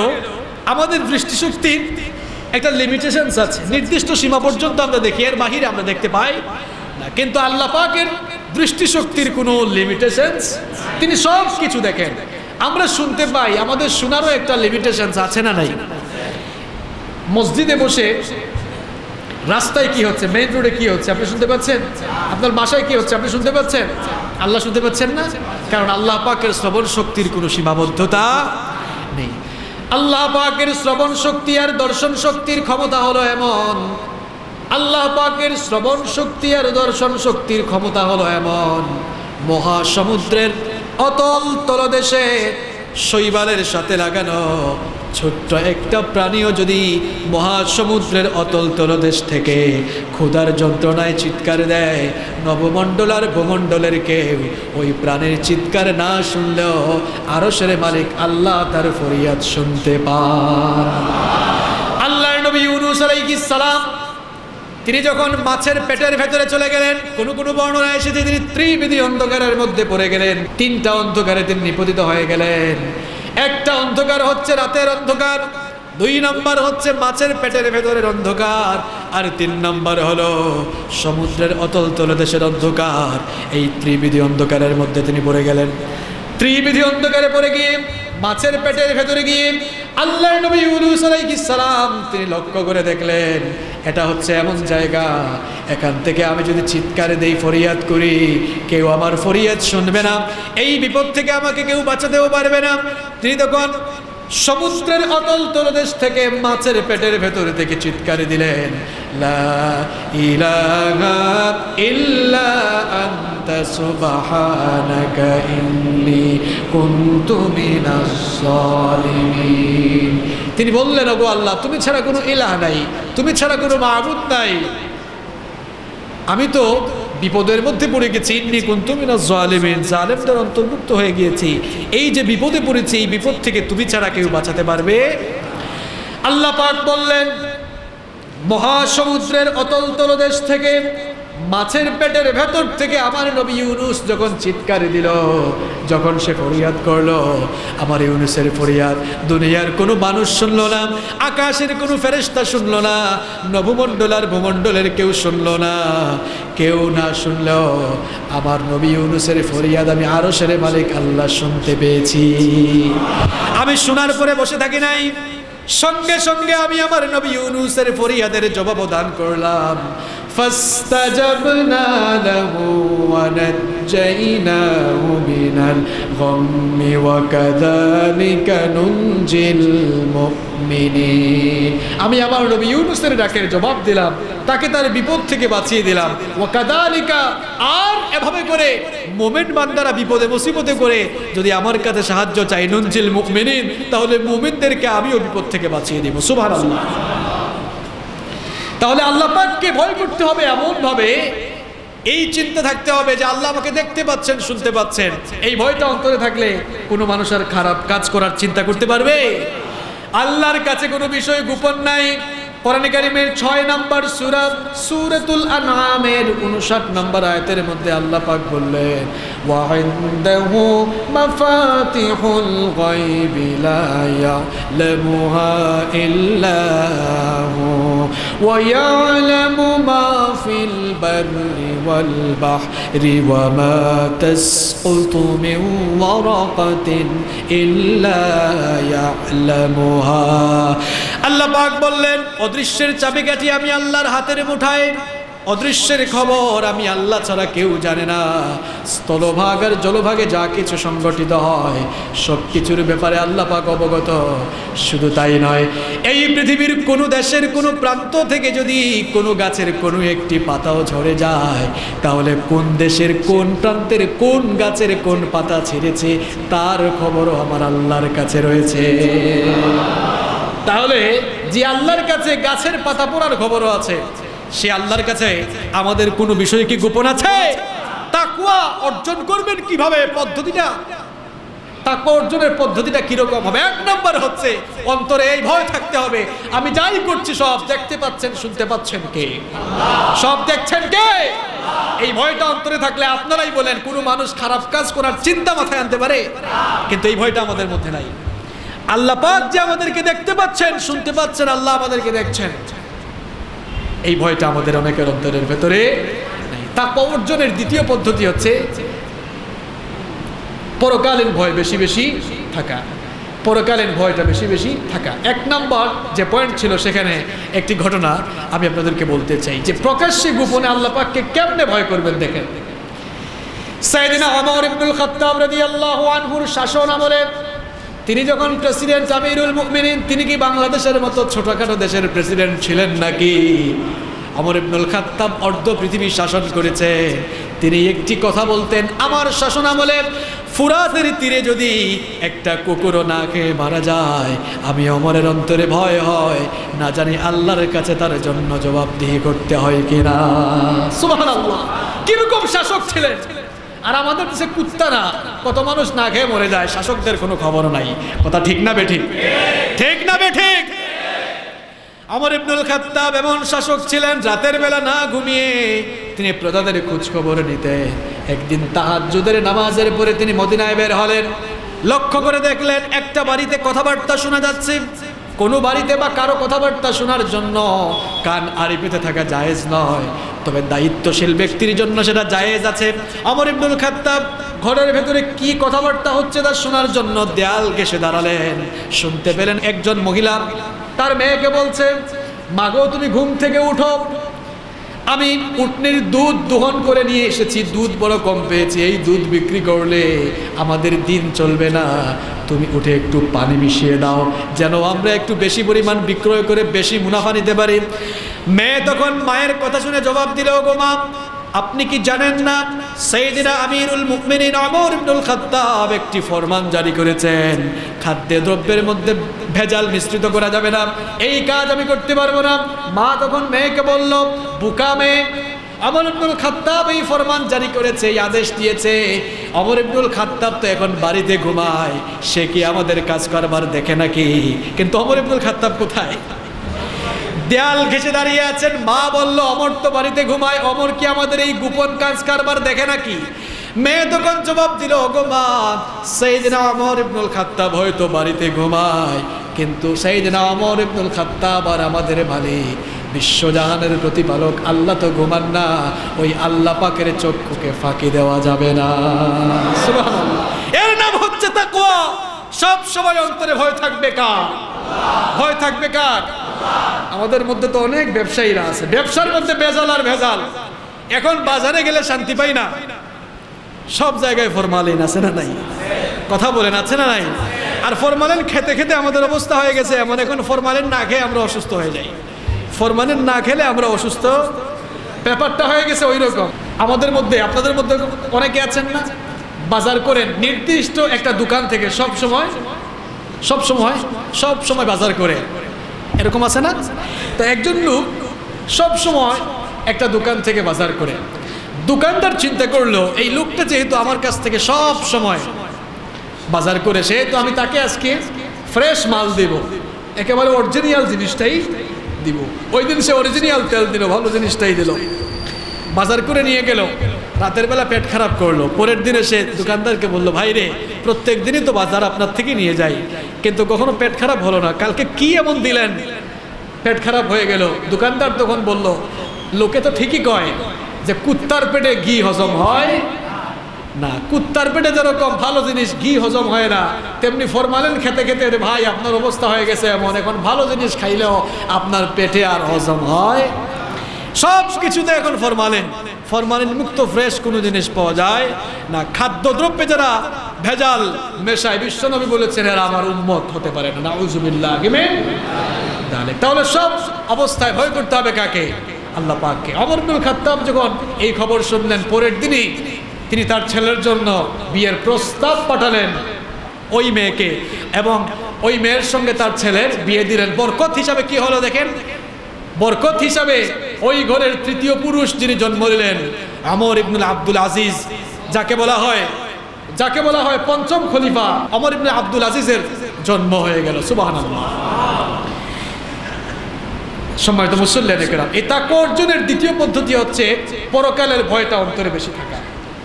Speaker 2: আমাদের দৃষ্টিশক্তির একটা লিমিটেশনস আছে, নির্দিষ্ট সীমা পর্যন্ত আমরা দেখি, এর বাহিরে আমরা দেখতে পাই না। কিন্তু আল্লাহ পাকের দৃষ্টিশক্তির কোনো লিমিটেশনস, তিনি সব কিছু দেখেন। আমরা শুনতে পাই, আমাদের শোনারও একটা লিমিটেশনস আছে না নাই? মসজিদে বসে রাস্তায় কি হচ্ছে, মেইন রোডে কি হচ্ছে আপনি শুনতে পাচ্ছেন? আপনার বাসায় কি হচ্ছে আপনি শুনতে পাচ্ছেন? আল্লাহ শুনতে পাচ্ছেন না, কারণ আল্লাহ পাকের শ্রবণ শক্তির কোনো সীমাবদ্ধতা নেই। আল্লাহ পাকের শ্রবণ শক্তি আর দর্শন শক্তির ক্ষমতা হলো এমন, আল্লাহ পাকের শ্রবণ শক্তি আর দর্শন শক্তির ক্ষমতা হলো এমন, মহাসমুদ্রের অতল তলদেশে শৈবালের সাথে লাগানো ছোট্ট একটা প্রাণীও যদি মহাসমুদ্রের অতল তলদেশ থেকে ক্ষুধার যন্ত্রণায় চিৎকার দেয়, নবমণ্ডল আর ভূমণ্ডলের কেউ ওই প্রাণের চিৎকার না শুনলেও আরশের মালিক আল্লাহ তার ফরিয়াদ শুনতে পান। আল্লাহর নবী ইউনূস আলাইহিস সালাম তিনি যখন মাছের পেটের ভেতরে চলে গেলেন, কোন কোন বর্ণনা এসেছে তিনি ত্রিবিধি অন্ধকারের মধ্যে পড়ে গেলেন, তিনটা অন্ধকারে তিনি নিপতিত হয়ে গেলেন। একটা অন্ধকার হচ্ছে রাতের অন্ধকার, 2 নম্বর হচ্ছে মাছের পেটের ভেতরের অন্ধকার, আর 3 নম্বর হলো সমুদ্রের অতল তলদেশের অন্ধকার। এই ত্রিবিধি অন্ধকারের মধ্যে তিনি পড়ে গেলেন। ত্রিবিধি অন্ধকারে পড়ে গিয়ে মাছের পেটের ভেতরে গিয়ে আল্লাহর নবী ইউনূস আলাইহিস সালাম তিনি লক্ষ্য করে দেখলেন, এটা হচ্ছে এমন জায়গা, এখান থেকে আমি যদি চিৎকার দেই, ফরিয়াদ করি, কেউ আমার ফরিয়াদ শুনবে না, এই বিপদ থেকে আমাকে কেউ বাঁচাতেও পারবে না। তিনি তখন সমুদ্রের অতল তলদেশ থেকে মাছের পেটের ভেতর থেকে চিৎকার দিলেন, লা ইলাহা ইল্লা আনতা সুবহানাকা ইন্নী কুনতু মিনাস জালিমিন। তিনি বললেন, ওগো আল্লাহ, তুমি ছাড়া কোনো ইলাহ নাই, তুমি ছাড়া কোনো মাবুদ নাই, আমি তো বিপদের মধ্যে পড়ে গেছি, ইন্নী কুনতু মিনাজ জালিমিন, জালেমদের অন্তর্ভুক্ত হয়ে গিয়েছি। এই যে বিপদে পড়েছি, এই বিপদ থেকে তুমি ছাড়া কেউ বাঁচাতে পারবে? আল্লাহ পাক বললেন, মহাসমুদ্রের অতল তলদেশ থেকে মাছের পেটের ভেতর থেকে আমার নবী ইউনূস যখন চিৎকার দিল, যখন সে ফরিয়াদ করলো, আমার ইউনূসের ফরিয়াদ দুনিয়ার কোনো মানুষ শুনলো না, আকাশের কোনো ফেরেশতা শুনলো না, নবমণ্ডল আর ভূমণ্ডলের কেউ শুনলো না। কেউ না শুনলেও আমার নবী ইউনূসের ফরিয়াদ আমি আরশের মালিক আল্লাহ শুনতে পেয়েছি। আমি শোনার পরে বসে থাকি নাই, সঙ্গে সঙ্গে আমি আমার নবী ইউনূসের ফরিয়াদের জবাব দান করলাম। فاستجبنا له ونجيناه من الغم وكذلك ننجي المؤمنين। আমি আমার নবী ইউনূসের ডাকের জবাব দিলাম, তাকে তার বিপদ থেকে বাঁচিয়ে দিলাম। ওয়াকাদালিকা, আর এভাবে করে মুমিন বান্দারা বিপদে মুসিবতে করে যদি আমার কাছে সাহায্য চায়, নুনজিল মুমিনিন, তাহলে মুমিনদেরকে আমিও বিপদ থেকে বাঁচিয়ে দেব। সুবহানাল্লাহ। তাহলে আল্লাহ পাককে ভয় করতে হবে এমন ভাবে, এই চিন্তা থাকতে হবে যে আল্লাহ আমাকে দেখতে পাচ্ছেন, শুনতে পাচ্ছেন। এই ভয়টা অন্তরে থাকলে কোনো মানুষ আর খারাপ কাজ করার চিন্তা করতে পারবে? আল্লাহর কাছে কোনো বিষয় গোপন নাই। কোরআন কারীমের 6 নম্বর সূরা সূরাতুল আনআমের 59 নম্বর আয়াতের মধ্যে আল্লাহ পাক বললেন, ওয়া ইনদাহু মাফাতিহুল গায়বি লা ইয়ালামুহা ইল্লা হু ওয়া ইয়ালামু মা ফিল বাররি ওয়াল বাহরি ওয়া মা তাসকুতু মিন ওয়ারাকাতিন ইল্লা ইয়ালামুহা। আল্লাহ পাক বললেন, অদৃশ্যের চাবিকাঠি আমি আল্লাহর হাতের মুঠায়, অদৃশ্যের খবর আমি আল্লাহ ছাড়া কেউ জানে না। স্থলভাগ আর জলভাগে যা কিছু সংগঠিত হয় সব কিছুর ব্যাপারে আল্লাহ পাক অবগত। শুধু তাই নয়, এই পৃথিবীর কোনো দেশের কোনো প্রান্ত থেকে যদি কোনো গাছের কোনো একটি পাতাও ঝরে যায়, তাহলে কোন দেশের কোন প্রান্তের কোন গাছের কোন পাতা ছেড়েছে তার খবরও আমার আল্লাহর কাছে রয়েছে। তাহলে যে আল্লাহর কাছে গাছের পাতা পড়ার খবরও আছে, সে আল্লাহর কাছে আমাদের কোনো বিষয় কি গোপন আছে? তাকওয়া অর্জন করবেন কিভাবে? পদ্ধতিটা, তাকওয়া অর্জনের পদ্ধতিটা কিরকম হবে? এক নম্বর হচ্ছে অন্তরে এই ভয় থাকতে হবে, আমি যাই করছি সব দেখতে পাচ্ছেন শুনতে পাচ্ছেন কে? সব দেখছেন কে? এই ভয়টা অন্তরে থাকলে আপনারাই বলেন কোনো মানুষ খারাপ কাজ করার চিন্তা মাথায় আনতে পারে? কিন্তু এই ভয়টা আমাদের মধ্যে নাই। আল্লাহ পাক যে আমাদেরকে দেখতে পাচ্ছেন শুনতে পাচ্ছেন, আল্লাহ আমাদেরকে দেখছেন, এই ভয়টা আমাদের অনেকের অন্তরের ভেতরে নাই। তাকওয়া অর্জনের দ্বিতীয় পদ্ধতি হচ্ছে পরকালীন ভয় বেশি বেশি থাকা। পরকালীন ভয়টা বেশি বেশি থাকা। এক নম্বর যে পয়েন্ট ছিল সেখানে একটি ঘটনা আমি আপনাদেরকে বলতে চাই, যে প্রকাশ্যে গোপনে আল্লাহ পাককে কেমনে ভয় করবেন। দেখেন, সাইয়েদনা ওমর ইবনুল খাত্তাব রাদিয়াল্লাহু আনহুর শাসন আমলে তিনি যখন প্রেসিডেন্ট আমিরুল মুমিনিন, তিনি কি বাংলাদেশের মতো ছোটখাটো দেশের প্রেসিডেন্ট ছিলেন নাকি? ওমর ইবনুল খাত্তাব অর্ধ পৃথিবী শাসন করেছে। তিনি একটি কথা বলতেন, আমার শাসন আমলে ফুরাতের তীরে যদি একটা কুকুরও না খেয়ে মারা যায়, আমি ওমরের অন্তরে ভয় হয়, না জানি আল্লাহর কাছে তার জন্য জবাবদিহি করতে হয় কিনা। সুবহানাল্লাহ, কিরকম শাসক ছিলেন! আর আমাদের দেশে কুত্তা না, কত মানুষ না খেয়ে মরে যায়, শাসকদের কোনো খবর নাই। কথা ঠিক না বেঠিক? ঠিক না বেঠিক? ওমর ইবনুল খাত্তাব এমন শাসক ছিলেন, রাতের বেলা না ঘুমিয়ে তিনি প্রজাদের খোঁজ খবর নিতেন। একদিন তাহাজ্জুদের নামাজের পরে তিনি মদিনায় বের হলেন, লক্ষ্য করে দেখলেন একটা বাড়িতে কথাবার্তা শোনা যাচ্ছে। কোনো বাড়িতে বা কারো কথাবার্তা শোনার জন্য কান আড়ি পেতে থাকা জায়েজ নয়, তবে দায়িত্বশীল ব্যক্তির জন্য সেটা জায়েজ আছে। ওমর ইবনুল খাত্তাব ঘরের ভেতরে কি কথাবার্তা হচ্ছে তা শোনার জন্য দেয়াল ঘেঁষে দাঁড়ালেন। শুনতে পেলেন একজন মহিলা তার মেয়েকে বলছে, মাগো তুমি ঘুম থেকে উঠো, আমি উটনির দুধ দোহন করে নিয়ে এসেছি, দুধ বড় কম পেয়েছি, এই দুধ বিক্রি করলে আমাদের দিন চলবে না, তুমি উঠে একটু পানি মিশিয়ে দাও যেন আমরা একটু বেশি পরিমাণ বিক্রয় করে বেশি মুনাফা নিতে পারি। মেয়ে তখন মায়ের কথা শুনে জবাব দিল, ওগো মা, আপনি কি জানেন না সাইয়েদনা আমিরুল মুমিনিন ওমর ইবনুল খাত্তাব একটি ফরমান জারি করেছেন, খাদ্যদ্রব্যের মধ্যে ভেজাল মিশ্রিত করা যাবে না, এই কাজ আমি করতে পারবো না। মা তখন মেয়েকে বলল, বুকা মেয়ে, ওমর ইবনুল খাত্তাব এই ফরমান জারি করেছে, এই আদেশ দিয়েছে, ওমর ইবনুল খাত্তাব তো এখন বাড়িতে ঘুমায়, সে কি আমাদের কাজ কারবার দেখে নাকি? কিন্তু ওমর ইবনুল খাত্তাব কোথায়? দেয়াল ঘেঁষে দাঁড়িয়ে আছেন। মা বলল, ওমর তো বাড়িতে ঘুমায়, ওমর কি আমাদের এই গোপন কাজ কারবার দেখে নাকি? মেয়ে তখন জবাব দিল, ওগো মা, সাইয়েদনা ওমর ইবনুল খাত্তাব হয়তো বাড়িতে ঘুমায়, কিন্তু সাইয়েদনা ওমর ইবনুল খাত্তাব আর আমাদের মালিক বিশ্বজাহানের প্রতিপালক আল্লাহ তো ঘুমান না, ওই আল্লাহ পাকের চক্ষুকে ফাঁকি দেওয়া যাবে না। সুবহানাল্লাহ, এর নাম হচ্ছে তাকওয়া। সব সময় অন্তরে ভয় থাকবে কার? ভয় থাকবে কার? আমাদের মধ্যে তো অনেক ব্যবসায়ীরা আছে, ব্যবসার মধ্যে ভেজাল আর ভেজাল। এখন বাজারে গেলে শান্তি পাই না, সব জায়গায় ফরমালিন আছে না নাই? কথা বলেন, আছে না নাই? আর ফরমালিন খেতে খেতে আমাদের অবস্থা হয়ে গেছে এমন, এখন ফরমালিন না খেয়ে আমরা অসুস্থ হয়ে যাই, ফরমালিন না খেলে আমরা অসুস্থ, ব্যাপারটা হয়ে গেছে ওই রকম। আমাদের মধ্যে, আপনাদের মধ্যে অনেকে আছেন না, বাজার করেন নির্দিষ্ট একটা দোকান থেকে, সব সময় বাজার করে, এরকম আছে না? তো একজন লোক সব সময় একটা দোকান থেকে বাজার করে, দোকানদার চিন্তা করলো এই লোকটা যেহেতু আমার কাছ থেকে সব সময় বাজার করে, সেহেতু আমি তাকে আজকে ফ্রেশ মাল দেব, একেবারে অরিজিনাল জিনিসটাই দিব। ওই দিন সে অরিজিনাল তেল দিল, ভালো জিনিসটাই দিল, বাজার করে নিয়ে গেল। রাতের বেলা পেট খারাপ করলো, পরের দিনে সে দোকানদারকে বলল, ভাই রে, প্রত্যেক দিনই তো বাজার আপনার থেকে নিয়ে যাই, কিন্তু কখনো পেট খারাপ হলো না, কালকে কি এমন দিলেন পেট খারাপ হয়ে গেল? দোকানদার তখন বলল, লোকে তো ঠিকই কয় যে কুত্তার পেটে ঘি হজম হয় না, কুত্তার পেটে যেরকম ভালো জিনিস ঘি হজম হয় না, তেমনি ফরমালিন খেতে খেতে ভাই আপনার অবস্থা হয়ে গেছে এমন, এখন ভালো জিনিস খাইলেও আপনার পেটে আর হজম হয় সব কিছুতে এখন ফরমালিন, ফরমালিন মুক্ত ফ্রেশ কোনো জিনিস পাওয়া যায় না। খাদ্যদ্রব্যে যারা ভেজাল মেশায়, বিশ্বনবী বলেছেন এরা আমার উম্মত হতে পারে না, নাউযুবিল্লাহ মিন যালিক। তাহলে সব অবস্থায় ভয় করতে হবে কাকে? আল্লাহ পাককে। ওমর ইবনুল খাত্তাব যখন এই খবর শুনলেন, পরের দিনই তিনি তার ছেলের জন্য বিয়ের প্রস্তাব পাঠালেন ওই মেয়েকে, এবং ওই মেয়ের সঙ্গে তার ছেলের বিয়ে দিলেন। বরকত হিসাবে কি হলো দেখেন, বরকত হিসাবে ওই ঘরের তৃতীয় পুরুষ যিনি জন্ম নিলেন, ওমর ইবনুল আব্দুল আজিজ, যাকে বলা হয় পঞ্চম খলিফা ওমর ইবনে আব্দুল আজিজের জন্ম হয়ে গেল। সুবহানাল্লাহ। সম্মানিত মুসল্লিয়ানে কেরাম, এই তাকওয়া অর্জনের দ্বিতীয় পদ্ধতি হচ্ছে পরকালের ভয়টা অন্তরে বেশি থাকা।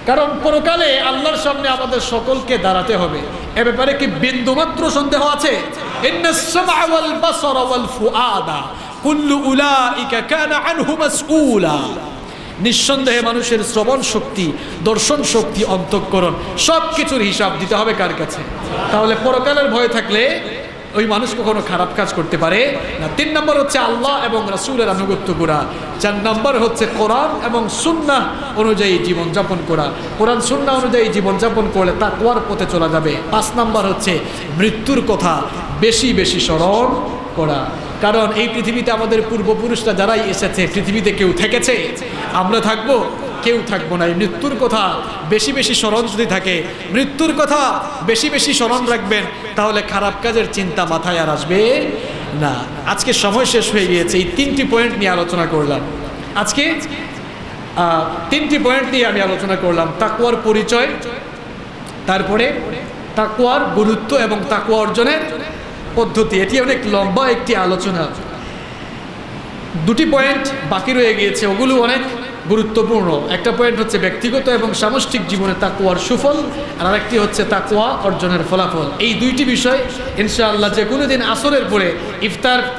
Speaker 2: কারণ পরকালে আল্লাহর সামনে আমাদের সকলকে দাঁড়াতে হবে। এ ব্যাপারে কি বিন্দুমাত্র সন্দেহ আছে? ইন্নাস সামআ ওয়াল বাসারা ওয়াল ফুআদা কুল্লু উলাইকা কানা আনহু মাসউলা। নিঃসন্দেহে মানুষের শ্রবণ শক্তি, দর্শন শক্তি, অন্তঃকরণ সবকিছুর হিসাব দিতে হবে কার কাছে? তাহলে পরকালের ভয় থাকলে ওই মানুষ কখনো খারাপ কাজ করতে পারে না। 3 নম্বর হচ্ছে আল্লাহ এবং রাসূলের আনুগত্য করা। 4 নম্বর হচ্ছে কোরআন এবং সুন্নাহ অনুযায়ী জীবনযাপন করা। কোরআন সুন্নাহ অনুযায়ী জীবনযাপন করলে তাকওয়ার পথে চলা যাবে। 5 নম্বর হচ্ছে মৃত্যুর কথা বেশি বেশি স্মরণ করা। কারণ এই পৃথিবীতে আমাদের পূর্বপুরুষরা যারাই এসেছে, পৃথিবীতে কেউ থেকেছে? আমরা থাকবো? কেউ থাকবো না। মৃত্যুর কথা বেশি বেশি স্মরণ যদি থাকে, মৃত্যুর কথা বেশি বেশি স্মরণ রাখবেন, তাহলে খারাপ কাজের চিন্তা মাথায় আর আসবে না। আজকে সময় শেষ হয়ে গিয়েছে, এই 3টি পয়েন্ট নিয়ে আলোচনা করলাম। আজকে 3টি পয়েন্ট নিয়ে আমি আলোচনা করলাম। তাকওয়ার পরিচয়, তারপরে তাকওয়ার গুরুত্ব এবং তাকওয়া অর্জনের পদ্ধতি। এটি অনেক লম্বা একটি আলোচনা। 2টি পয়েন্ট বাকি রয়ে গিয়েছে, ওগুলো অনেক গুরুত্বপূর্ণ। একটা পয়েন্ট হচ্ছে ব্যক্তিগত এবং সামষ্টিক জীবনে তাকওয়ার সুফল, আর আরেকটি হচ্ছে তাকওয়া অর্জনের ফলাফল। এই 2টি বিষয় ইনশাআল্লাহ যে কোনো দিন আসরের পরে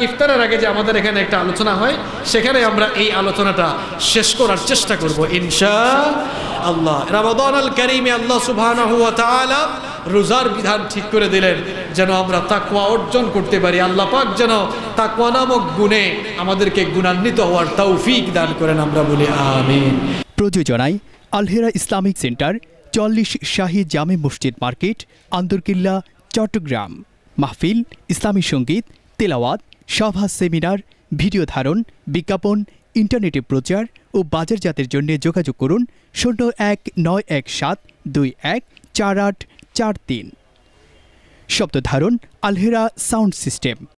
Speaker 2: ইফতারের আগে যে আমাদের এখানে একটা আলোচনা হয়, সেখানে আমরা এই আলোচনাটা শেষ করার চেষ্টা করব ইনশাআল্লাহ। রমাদান আল কারীমে আল্লাহ সুবহানাহু ওয়া তাআলা রোজার বিধান ঠিক করে দিলেন যেন আমরা তাকওয়া অর্জন করতে পারি। আল্লাহ পাক যেন তাকওয়া নামক গুণে আমাদেরকে গুণান্বিত হওয়ার তৌফিক দান করেন, আমরা বলি আমিন।
Speaker 3: প্রযোজনায় আলহেরা ইসলামিক সেন্টার, 40 শাহী জামে মসজিদ মার্কেট, আন্দরকিল্লা, চট্টগ্রাম। মাহফিল, ইসলামী সঙ্গীত, তেলাওয়াত, সভা, সেমিনার, ভিডিও ধারণ, বিজ্ঞাপন, ইন্টারনেটে প্রচার ও বাজারজাতের জন্য যোগাযোগ করুন 019172148443। শব্দ ধারণ আলহেরা সাউন্ড সিস্টেম।